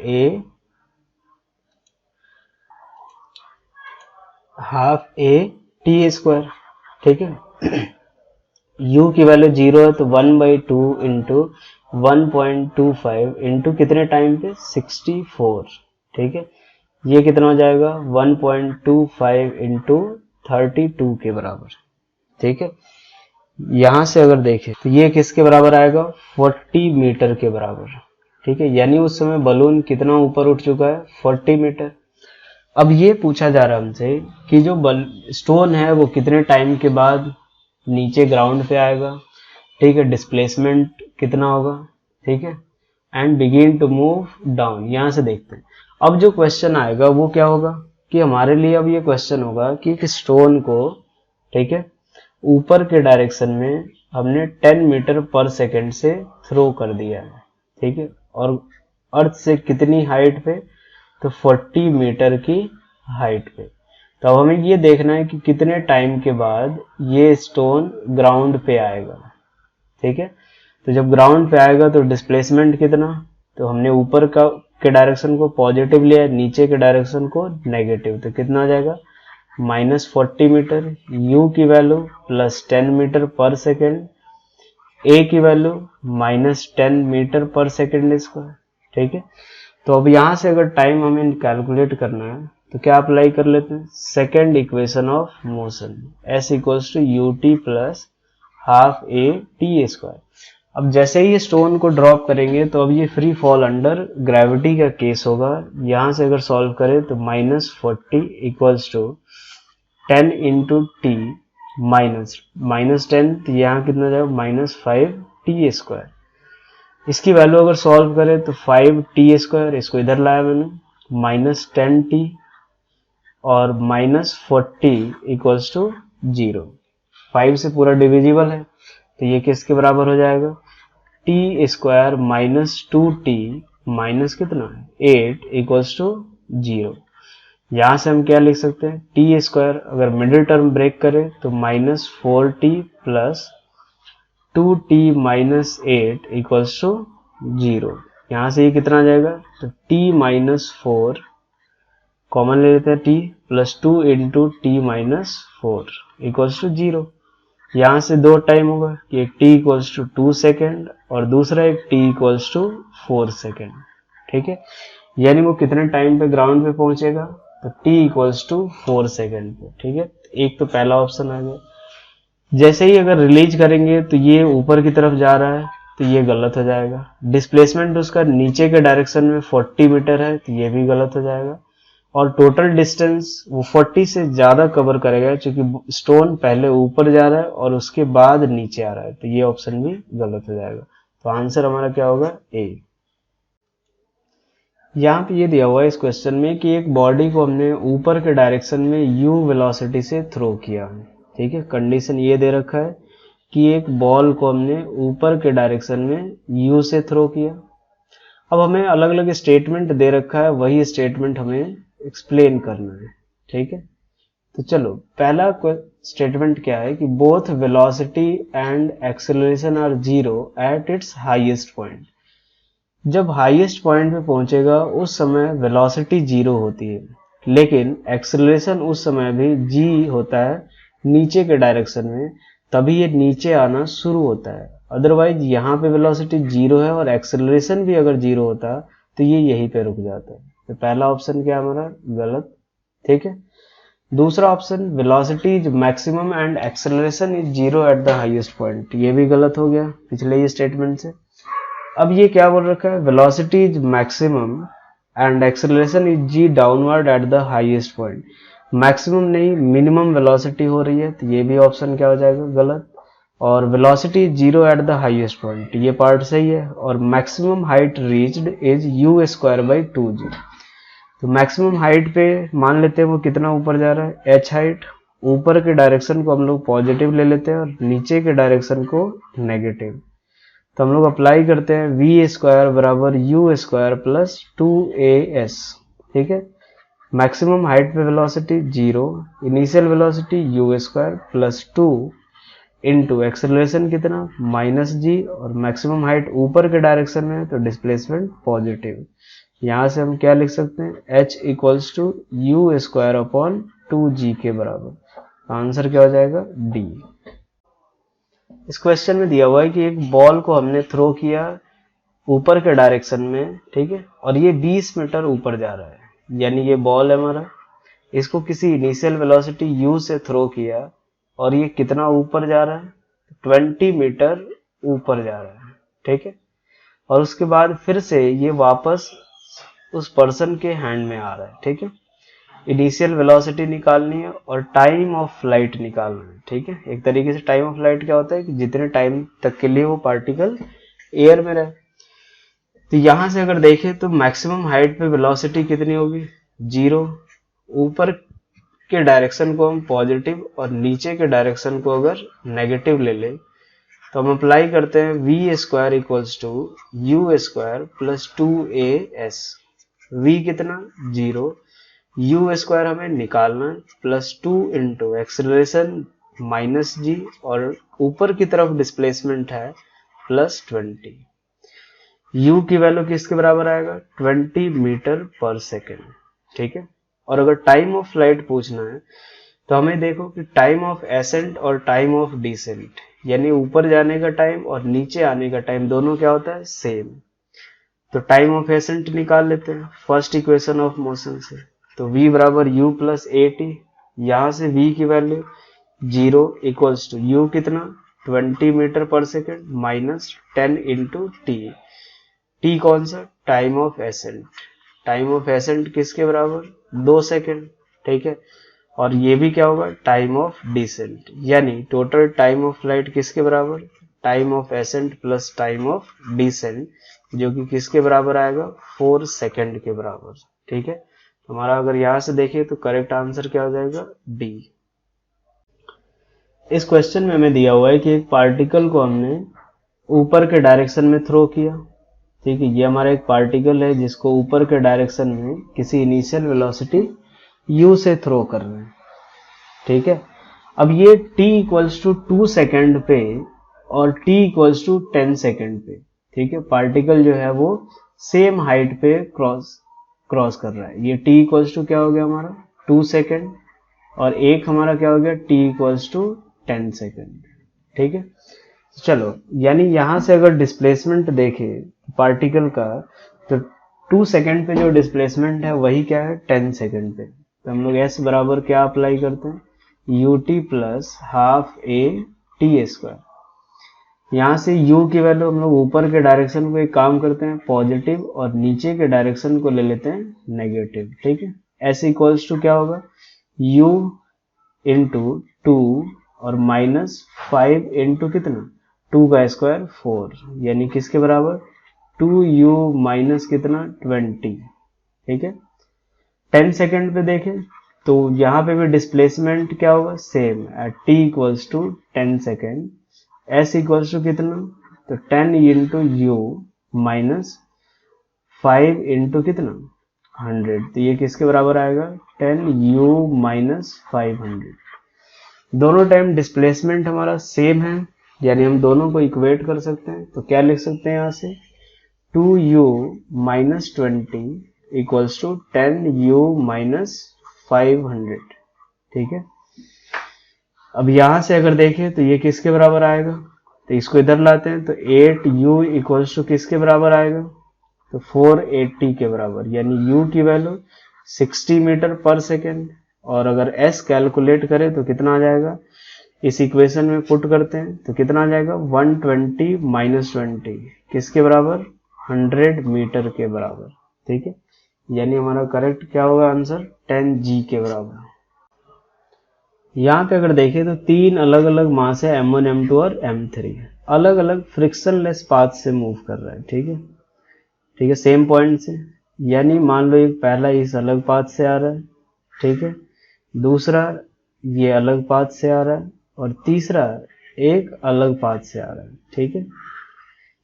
A T square, ठीक है। u की वैल्यू 0 है तो 1/2 इंटू 1.25 इंटू कितने टाइम पे 64, ठीक है। ये कितना हो जाएगा 1.25 इंटू 32 के बराबर, ठीक है। यहां से अगर देखें तो ये किसके बराबर आएगा 40 मीटर के बराबर, ठीक है। यानी उस समय बलून कितना ऊपर उठ चुका है 40 मीटर। अब ये पूछा जा रहा है हमसे कि जो स्टोन है वो कितने टाइम के बाद नीचे ग्राउंड पे आएगा, ठीक है। डिस्प्लेसमेंट कितना होगा, ठीक है, and begin to move down. यहां से देखते हैं अब जो क्वेश्चन आएगा वो क्या होगा कि हमारे लिए अब ये क्वेश्चन होगा कि स्टोन को, ठीक है, ऊपर के डायरेक्शन में हमने 10 मीटर पर सेकेंड से थ्रो कर दिया है, ठीक है, और अर्थ से कितनी हाइट पे, तो 40 मीटर की हाइट पे। तो अब हमें ये देखना है कि कितने टाइम के बाद ये स्टोन ग्राउंड पे आएगा, ठीक है। तो जब ग्राउंड पे आएगा तो डिस्प्लेसमेंट कितना, तो हमने ऊपर का के डायरेक्शन को पॉजिटिव लिया है, नीचे के डायरेक्शन को नेगेटिव, तो कितना आ जाएगा -40 मीटर। u की value +10 metre per second, a की value -10 metre per second square, ठीक है। तो अब यहां से अगर टाइम हमें कैलकुलेट करना है तो क्या अप्लाई कर लेते हैं, second equation of motion s equals to ut plus half A T square. अब जैसे ही ये स्टोन को ड्रॉप करेंगे तो अब ये फ्री फॉल अंडर ग्रेविटी का केस होगा। यहां से अगर सॉल्व करें तो -40 इक्वल्स टू 10 इंटू टी -10, तो यहाँ कितना जाएगा -5 टी स्क्वायर। इसकी वैल्यू अगर सॉल्व करें तो 5 टी स्क्वायर, इसको इधर लाया मैंने, -10 टी और -40 इक्वल्स टू 0। 5 से पूरा डिविजिबल है तो ये किसके बराबर हो जाएगा, टी स्क्वायर -2t माइनस कितना 8 इक्वल्स टू 0। यहां से हम क्या लिख सकते हैं, टी स्क्वायर अगर मिडिल टर्म ब्रेक करें तो -4t plus 2t minus 8 equals to 0। यहां से ये कितना आ जाएगा, तो t-4 कॉमन ले लेते हैं, t plus 2 into t-4 equals to 0। यहां से दो टाइम होगा कि एक t इक्वल्स टू 2 सेकेंड और दूसरा एक t इक्वल्स टू 4 सेकेंड, ठीक है। यानी वो कितने टाइम पे ग्राउंड पे पहुंचेगा, तो t इक्वल्स टू 4 सेकेंड पे, ठीक है। एक तो पहला ऑप्शन आ गया। जैसे ही अगर रिलीज करेंगे तो ये ऊपर की तरफ जा रहा है तो ये गलत हो जाएगा। डिस्प्लेसमेंट उसका नीचे के डायरेक्शन में 40 मीटर है तो ये भी गलत हो जाएगा। और टोटल डिस्टेंस वो 40 से ज्यादा कवर करेगा क्योंकि स्टोन पहले ऊपर जा रहा है और उसके बाद नीचे आ रहा है, तो ये ऑप्शन भी गलत हो जाएगा। तो आंसर हमारा क्या होगा, ए। यहाँ पे ये दिया हुआ है इस क्वेश्चन में कि एक बॉडी को हमने ऊपर के डायरेक्शन में u वेलोसिटी से थ्रो किया, ठीक है। कंडीशन ये दे रखा है कि एक बॉल को हमने ऊपर के डायरेक्शन में u से थ्रो किया। अब हमें अलग अलग स्टेटमेंट दे रखा है, वही स्टेटमेंट हमें एक्सप्लेन करना है, ठीक है। तो चलो पहला स्टेटमेंट क्या है कि both velocity and acceleration are 0 at its highest point. जब हाईएस्ट पॉइंट पे पहुंचेगा उस समय वेलोसिटी 0 होती है, लेकिन एक्सेलरेशन उस समय भी g होता है नीचे के डायरेक्शन में, तभी ये नीचे आना शुरू होता है। अदरवाइज यहाँ पे वेलोसिटी 0 है और एक्सेलरेशन भी अगर 0 होता तो ये यहीं पे रुक जाता है। तो पहला ऑप्शन क्या हमारा गलत, ठीक है। दूसरा option velocity is maximum and acceleration is 0 at the highest point, ये भी गलत हो गया पिछले ये स्टेटमेंट से। अब ये क्या बोल रखा है, velocity is maximum and acceleration is g downward at the highest point. Maximum नहीं मिनिमम वेलोसिटी हो रही है, तो ये भी ऑप्शन क्या हो जाएगा गलत। और velocity 0 at the highest point, ये पार्ट सही है। और maximum height reached is u square by 2g। तो मैक्सिमम हाइट पे मान लेते हैं वो कितना ऊपर जा रहा है, h हाइट। ऊपर के डायरेक्शन को हम लोग पॉजिटिव ले लेते हैं और नीचे के डायरेक्शन को नेगेटिव। तो हम लोग अप्लाई करते हैं v स्क्वायर बराबर u स्क्वायर प्लस 2as, ठीक है। मैक्सिमम हाइट पे velocity 0, initial velocity u² plus 2 into acceleration कितना -g, और मैक्सिमम हाइट ऊपर के डायरेक्शन में है तो डिस्प्लेसमेंट पॉजिटिव। यहां से हम क्या लिख सकते हैं, h equals to u² upon 2g के बराबर। आंसर क्या हो जाएगा, डी। इस क्वेश्चन में दिया हुआ है कि एक बॉल को हमने थ्रो किया ऊपर के डायरेक्शन में, ठीक है, और ये 20 मीटर ऊपर जा रहा है, यानी ये बॉल है हमारा, इसको किसी इनिशियल वेलोसिटी u से थ्रो किया और ये कितना ऊपर जा रहा है, 20 मीटर ऊपर जा रहा है, ठीक है, और उसके बाद फिर से ये वापस उस पर्सन के हैंड में आ रहा है, ठीक है। इनिशियल वेलोसिटी निकालनी है और टाइम ऑफ फ्लाइट निकालना है, ठीक है। एक तरीके से टाइम ऑफ फ्लाइट क्या होता है कि जितने टाइम तक के लिए वो पार्टिकल एयर में रहे। तो यहां से अगर देखें तो मैक्सिमम हाइट पे वेलोसिटी कितनी होगी, 0। ऊपर के डायरेक्शन को हम पॉजिटिव और नीचे के डायरेक्शन को अगर नेगेटिव ले ले तो हम अप्लाई करते हैं v² equals to u² plus 2as। v कितना 0, u² हमें निकालना है प्लस 2 इंटू एक्सेलरेशन -g, और ऊपर की तरफ डिस्प्लेसमेंट है प्लस 20। u की वैल्यू किसके बराबर आएगा, 20 मीटर पर सेकेंड, ठीक है। और अगर टाइम ऑफ फ्लाइट पूछना है तो हमें देखो कि टाइम ऑफ एसेंट और टाइम ऑफ डिसेंट, यानी ऊपर जाने का टाइम और नीचे आने का टाइम दोनों क्या होता है, सेम। तो टाइम ऑफ एसेंट निकाल लेते हैं फर्स्ट इक्वेशन ऑफ मोशन से। तो v बराबर u प्लस at, यहां से v की वैल्यू 0 इक्वल्स टू u कितना 20 metre per second minus 10 into T. T कौन सा, time of accent. Time of accent किसके बराबर, 2 सेकेंड, ठीक है। और ये भी क्या होगा, टाइम ऑफ डिसेंट, यानी टोटल टाइम ऑफ फ्लाइट किसके बराबर, time of ascent plus time of descent, जो कि किसके बराबर आएगा, 4 सेकेंड के बराबर, ठीक है। हमारा अगर यहां से देखें तो करेक्ट आंसर क्या हो जाएगा, डी। इस क्वेश्चन में हमें दिया हुआ है कि एक पार्टिकल को हमने ऊपर के डायरेक्शन में थ्रो किया, ठीक है। ये हमारा एक पार्टिकल है जिसको ऊपर के डायरेक्शन में किसी इनिशियल वेलोसिटी u से थ्रो कर रहे हैं, ठीक है। अब ये t इक्वल्स टू 2 सेकेंड पे और t इक्वल्स टू 10 सेकेंड पे, ठीक है। पार्टिकल जो है वो सेम हाइट पे क्रॉस कर रहा है। ये t इक्वल्स टू क्या हो गया हमारा, 2 सेकेंड, और एक हमारा क्या हो गया, t इक्वल्स टू 10 सेकेंड, ठीक है। चलो, यानी यहां से अगर डिस्प्लेसमेंट देखें पार्टिकल का तो 2 सेकेंड पे जो डिस्प्लेसमेंट है वही क्या है, 10 सेकेंड पे। तो हम लोग s बराबर क्या अप्लाई करते हैं, ut plus half a t²। यहां से u की वैल्यू हम लोग ऊपर के डायरेक्शन को एक काम करते हैं पॉजिटिव और नीचे के डायरेक्शन को ले लेते हैं नेगेटिव, ठीक है। s इक्वल्स टू क्या होगा, u इंटू 2 और माइनस 5 इंटू कितना, 2 का स्क्वायर 4, यानी किसके बराबर, 2u माइनस कितना 20, ठीक है। 10 सेकेंड पे देखें तो यहाँ पे भी डिस्प्लेसमेंट क्या होगा, same, at t equals to 10 second, s equals to कितना, तो 10 इंटू u माइनस 5 इंटू कितना 100, तो ये किसके बराबर आएगा, 10u माइनस 500। दोनों टाइम डिस्प्लेसमेंट हमारा सेम है, यानी हम दोनों को इक्वेट कर सकते हैं। तो क्या लिख सकते हैं यहां से, 2u minus 20 equals to 10u minus 500, ठीक है। अब यहां से अगर देखें तो ये किसके बराबर आएगा, तो इसको इधर लाते हैं तो 8u इक्वल्स टू किसके बराबर आएगा, तो 480 के बराबर, यानी u की वैल्यू 60 मीटर पर सेकेंड, और अगर s कैलकुलेट करें तो कितना आ जाएगा, इस इक्वेशन में पुट करते हैं तो कितना आ जाएगा, 120 माइनस 20 किसके बराबर, 100 मीटर के बराबर, ठीक है। यानी हमारा करेक्ट क्या होगा आंसर, 10g के बराबर। यहाँ पे अगर देखें तो 3 अलग अलग मास है, m1, m2 और m3, अलग अलग फ्रिक्शनलेस पाथ से मूव कर रहा है, ठीक है, ठीक है, सेम पॉइंट से। यानी मान लो एक पहला इस अलग पाथ से आ रहा है, ठीक है, दूसरा ये अलग पाथ से आ रहा है, और तीसरा एक अलग पाथ से आ रहा है, ठीक है।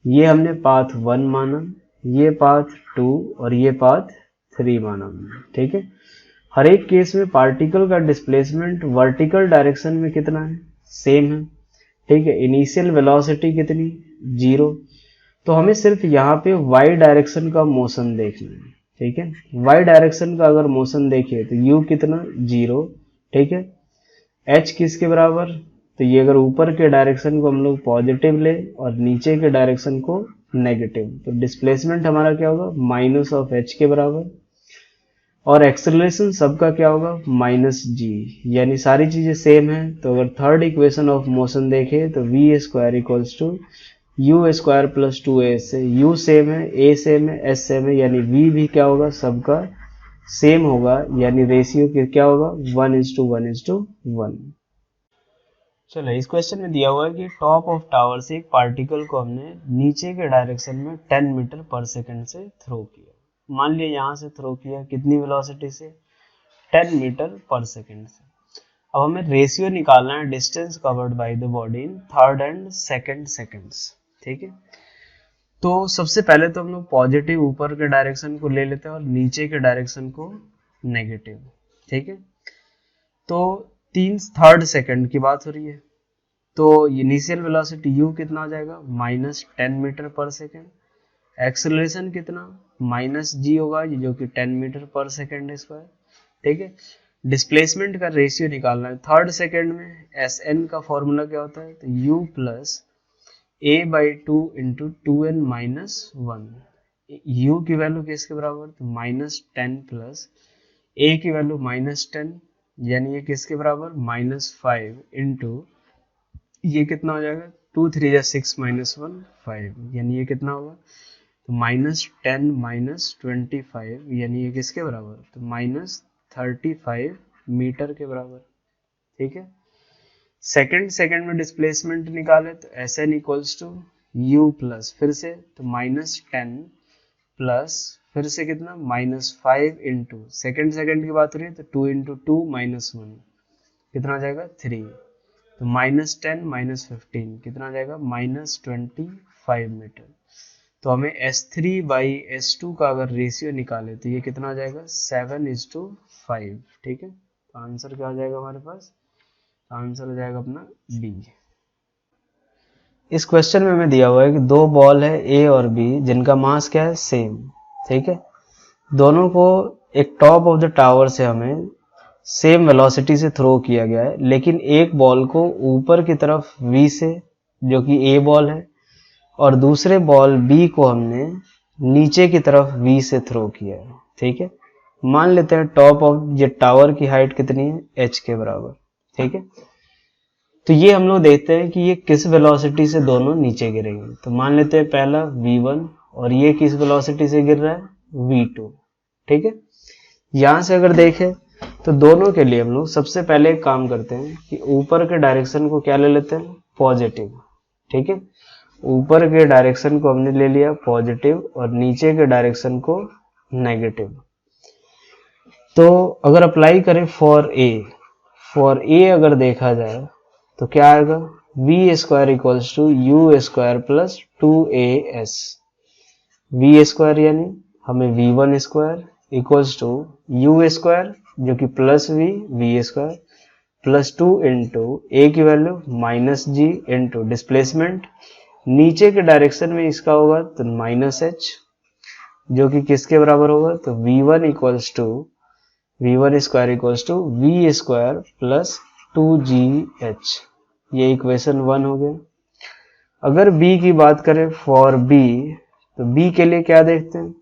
ये हमने पाथ 1 माना, ये पाथ 2 और ये पाथ 3 माना, ठीक है। हर एक केस में पार्टिकल का डिस्प्लेसमेंट वर्टिकल डायरेक्शन में कितना है, सेम है, ठीक है। इनिशियल वेलोसिटी कितनी, 0। तो हमें सिर्फ यहाँ पे y डायरेक्शन का मोशन देखना है, ठीक है। y डायरेक्शन का अगर मोशन देखिए तो u कितना, 0, ठीक है। h किसके बराबर, तो ये अगर ऊपर के डायरेक्शन को हम लोग पॉजिटिव ले और नीचे के डायरेक्शन को नेगेटिव, तो डिस्प्लेसमेंट हमारा क्या होगा, माइनस ऑफ h के बराबर, और एक्सेलरेशन सबका क्या होगा, माइनस जी, यानी सारी चीजें सेम है। तो अगर थर्ड इक्वेशन ऑफ मोशन देखें तो we square equals to you square plus 2a, से u सेम है, a सेम है, s सेम है, यानी v भी क्या होगा, सबका सेम होगा, यानी रेशियो क्या होगा, 1:1:1। चलो इस क्वेश्चन में दिया हुआ है कि टॉप ऑफ टावर से एक पार्टिकल को हमने नीचे के डायरेक्शन में 10 मीटर पर सेकंड से थ्रो किया। मान लिया यहाँ से थ्रो किया, कितनी वेलोसिटी से, 10 मीटर पर सेकंड से। अब हमें रेशियो निकालना है distance covered by the body in third and second seconds, ठीक है। तो सबसे पहले तो हम लोग पॉजिटिव ऊपर के डायरेक्शन को ले लेते हैं और नीचे के डायरेक्शन को नेगेटिव, ठीक है। तो थर्ड सेकंड की बात हो रही है, तो इनिशियल वेलोसिटी u कितना आ जाएगा, -10 मीटर पर सेकंड। एक्सेलरेशन कितना, -g होगा, जो कि 10 मीटर पर सेकंड स्क्वायर, ठीक है। डिस्प्लेसमेंट का रेशियो निकालना है थर्ड सेकंड में, Sn का फॉर्मूला क्या होता है, तो u plus a/2 into 2n minus 1। u की वैल्यू किसके बराबर, तो -10 प्लस a की वैल्यू -10, यानी ये किसके बराबर, -5 इंटू ये कितना हो जाएगा, 2 3 या 6 -1 5, यानी ये कितना होगा, तो -10 -25, यानी ये किसके बराबर, तो -35 मीटर के बराबर, ठीक है। सेकंड में डिस्प्लेसमेंट निकाले तो Sn equals to u plus फिर से तो -10 प्लस फिर से कितना, -5 इंटू सेकंड की बात हो रही है तो 2 इंटू 2 -1 कितना आ जाएगा, 3, तो -10 -15 कितना आ जाएगा, -25 मीटर। तो हमें S3/S2 का अगर रेशियो निकाले तो ये कितना आ जाएगा, 7:5, ठीक है। तो आंसर क्या आ जाएगा हमारे पास, आंसर हो जाएगा अपना बी। इस क्वेश्चन में हमें दिया हुआ है कि दो बॉल है ए और बी जिनका मास क्या है, सेम, ठीक है। दोनों को एक टॉप ऑफ द टावर से हमें सेम वेलोसिटी से थ्रो किया गया है, लेकिन एक बॉल को ऊपर की तरफ v से, जो कि ए बॉल है, और दूसरे बॉल बी को हमने नीचे की तरफ v से थ्रो किया है, ठीक है। मान लेते हैं टॉप ऑफ ये टावर की हाइट कितनी है, h के बराबर, ठीक है। तो ये हम लोग देखते हैं कि ये किस वेलोसिटी से दोनों नीचे गिरेंगे। तो मान लेते हैं पहला v1 और ये किस वेलोसिटी से गिर रहा है, v2, ठीक है। यहां से अगर देखें तो दोनों के लिए हम लोग सबसे पहले एक काम करते हैं कि ऊपर के डायरेक्शन को क्या ले लेते हैं, पॉजिटिव, ठीक है। ऊपर के डायरेक्शन को हमने ले लिया पॉजिटिव और नीचे के डायरेक्शन को नेगेटिव। तो अगर अप्लाई करें फॉर ए अगर देखा जाए तो क्या आएगा, we square equals to you square plus 2as। V square यानी हमें v1 square equals to you square जो कि plus V square plus 2 into ए की वैल्यू -g इंटू डिस्प्लेसमेंट नीचे के डायरेक्शन में इसका होगा तो -h, जो कि किसके बराबर होगा, तो v1 square equals to v square plus 2gh। ये इक्वेशन 1 हो गया। अगर b की बात करें फॉर b, तो b के लिए क्या देखते हैं,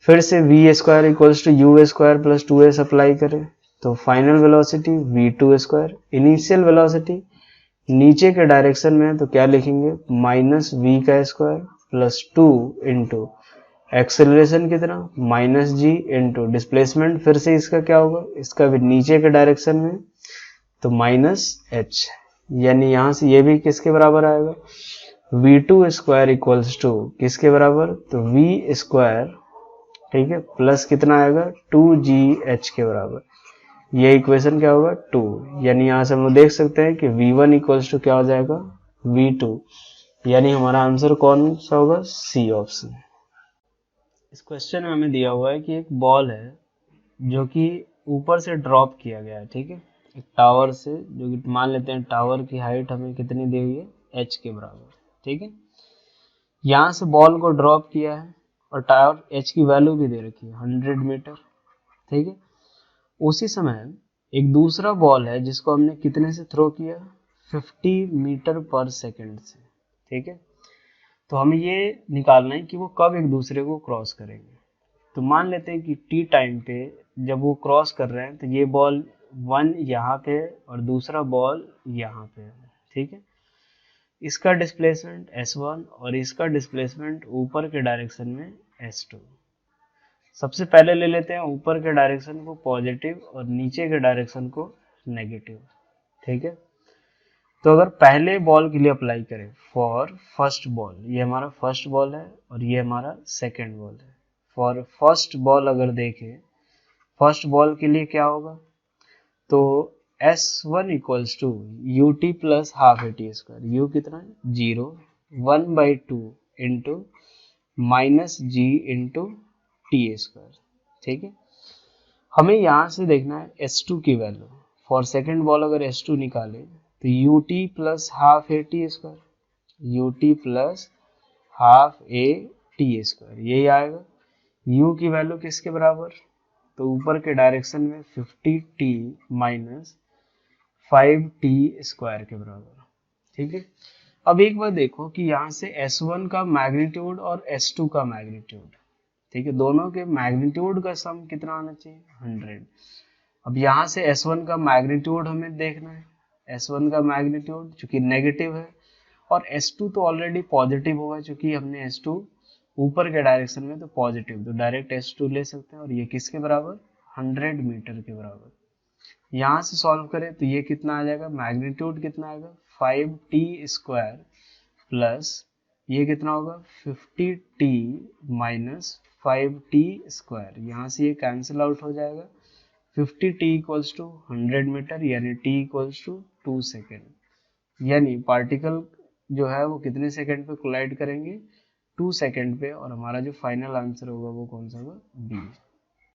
फिर से v square equals to you square plus 2s apply करें तो final velocity v2 square. Initial velocity नीचे के डायरेक्शन में है तो क्या लिखेंगे, -v का स्क्वायर प्लस 2 इंटू एक्सेलरेशन कितना, -g इंटू डिस्प्लेसमेंट फिर से इसका क्या होगा, इसका भी नीचे के डायरेक्शन में तो -h, यानी यहां से ये भी किसके बराबर आएगा, v2 स्क्वायर इक्वल्स टू किसके बराबर, तो v स्क्वायर, ठीक है, प्लस कितना आएगा 2gh के बराबर। ये इक्वेशन क्या होगा 2, यानी यहां से हम लोग देख सकते हैं कि v1 इक्वल्स टू क्या हो जाएगा v2, यानी हमारा आंसर कौन सा होगा, सी ऑप्शन। इस क्वेश्चन में हमें दिया हुआ है कि एक बॉल है जो कि ऊपर से ड्रॉप किया गया है, ठीक है, एक टावर से, जो कि मान लेते हैं टावर की हाइट हमें कितनी दी हुई है, h के बराबर, ठीक है। यहाँ से बॉल को ड्रॉप किया है और टावर h की वैल्यू भी दे रखी है 100 मीटर, ठीक है। उसी समय एक दूसरा बॉल है जिसको हमने कितने से थ्रो किया, 50 मीटर पर सेकंड से, ठीक है। तो हमें ये निकालना है कि वो कब एक दूसरे को क्रॉस करेंगे। तो मान लेते हैं कि टी टाइम पे जब वो क्रॉस कर रहे हैं तो ये बॉल 1 यहाँ पे और दूसरा बॉल यहाँ पे है, ठीक है। इसका डिस्प्लेसमेंट s1 और इसका डिस्प्लेसमेंट ऊपर के डायरेक्शन में s2। सबसे पहले ले लेते हैं ऊपर के डायरेक्शन को पॉजिटिव और नीचे के डायरेक्शन को नेगेटिव, ठीक है। तो अगर पहले बॉल के लिए अप्लाई करें फॉर फर्स्ट बॉल, ये हमारा फर्स्ट बॉल है और ये हमारा सेकंड बॉल है। फॉर फर्स्ट बॉल अगर देखें, फर्स्ट बॉल के लिए क्या होगा, तो S1 equals to U T plus half A T square, u कितना है 0, 1/2 into minus g into t square, ठीक है। हमें यहाँ से देखना है S2 की वैल्यू। फॉर सेकेंड बॉल अगर S2 निकाले तो U T plus half A T square, U T plus half A T square, यही आएगा। u की वैल्यू किसके बराबर, तो ऊपर के डायरेक्शन में 50t माइनस 5t स्क्वायर के बराबर, ठीक है। अब एक बार देखो कि यहाँ से S1 का मैग्नीट्यूड और S2 का मैग्नीट्यूड, ठीक है, दोनों के मैग्नीट्यूड का सम कितना आना चाहिए 100। अब यहाँ से S1 का मैग्नीट्यूड हमें देखना है, S1 का मैग्नीट्यूड चूंकि नेगेटिव है और S2 तो ऑलरेडी पॉजिटिव होगा, चूंकि हमने S2 ऊपर के डायरेक्शन में तो पॉजिटिव, तो डायरेक्ट S2 ले सकते हैं और ये किसके बराबर 100 मीटर के बराबर। यहाँ से सॉल्व करें तो ये कितना आ जाएगा, मैग्नीट्यूड कितना आएगा 5t स्क्वायर प्लस ये कितना होगा 50t माइनस 5t स्क्वायर, यहाँ से ये कैंसिल आउट हो जाएगा। 50t इक्वल्स टू 100 मीटर यानी t इक्वल्स टू 2 सेकेंड, यानी पार्टिकल जो है वो कितने सेकंड पे कोलाइड करेंगे 2 सेकंड पे, और हमारा जो फाइनल आंसर होगा वो कौन सा होगा, बी।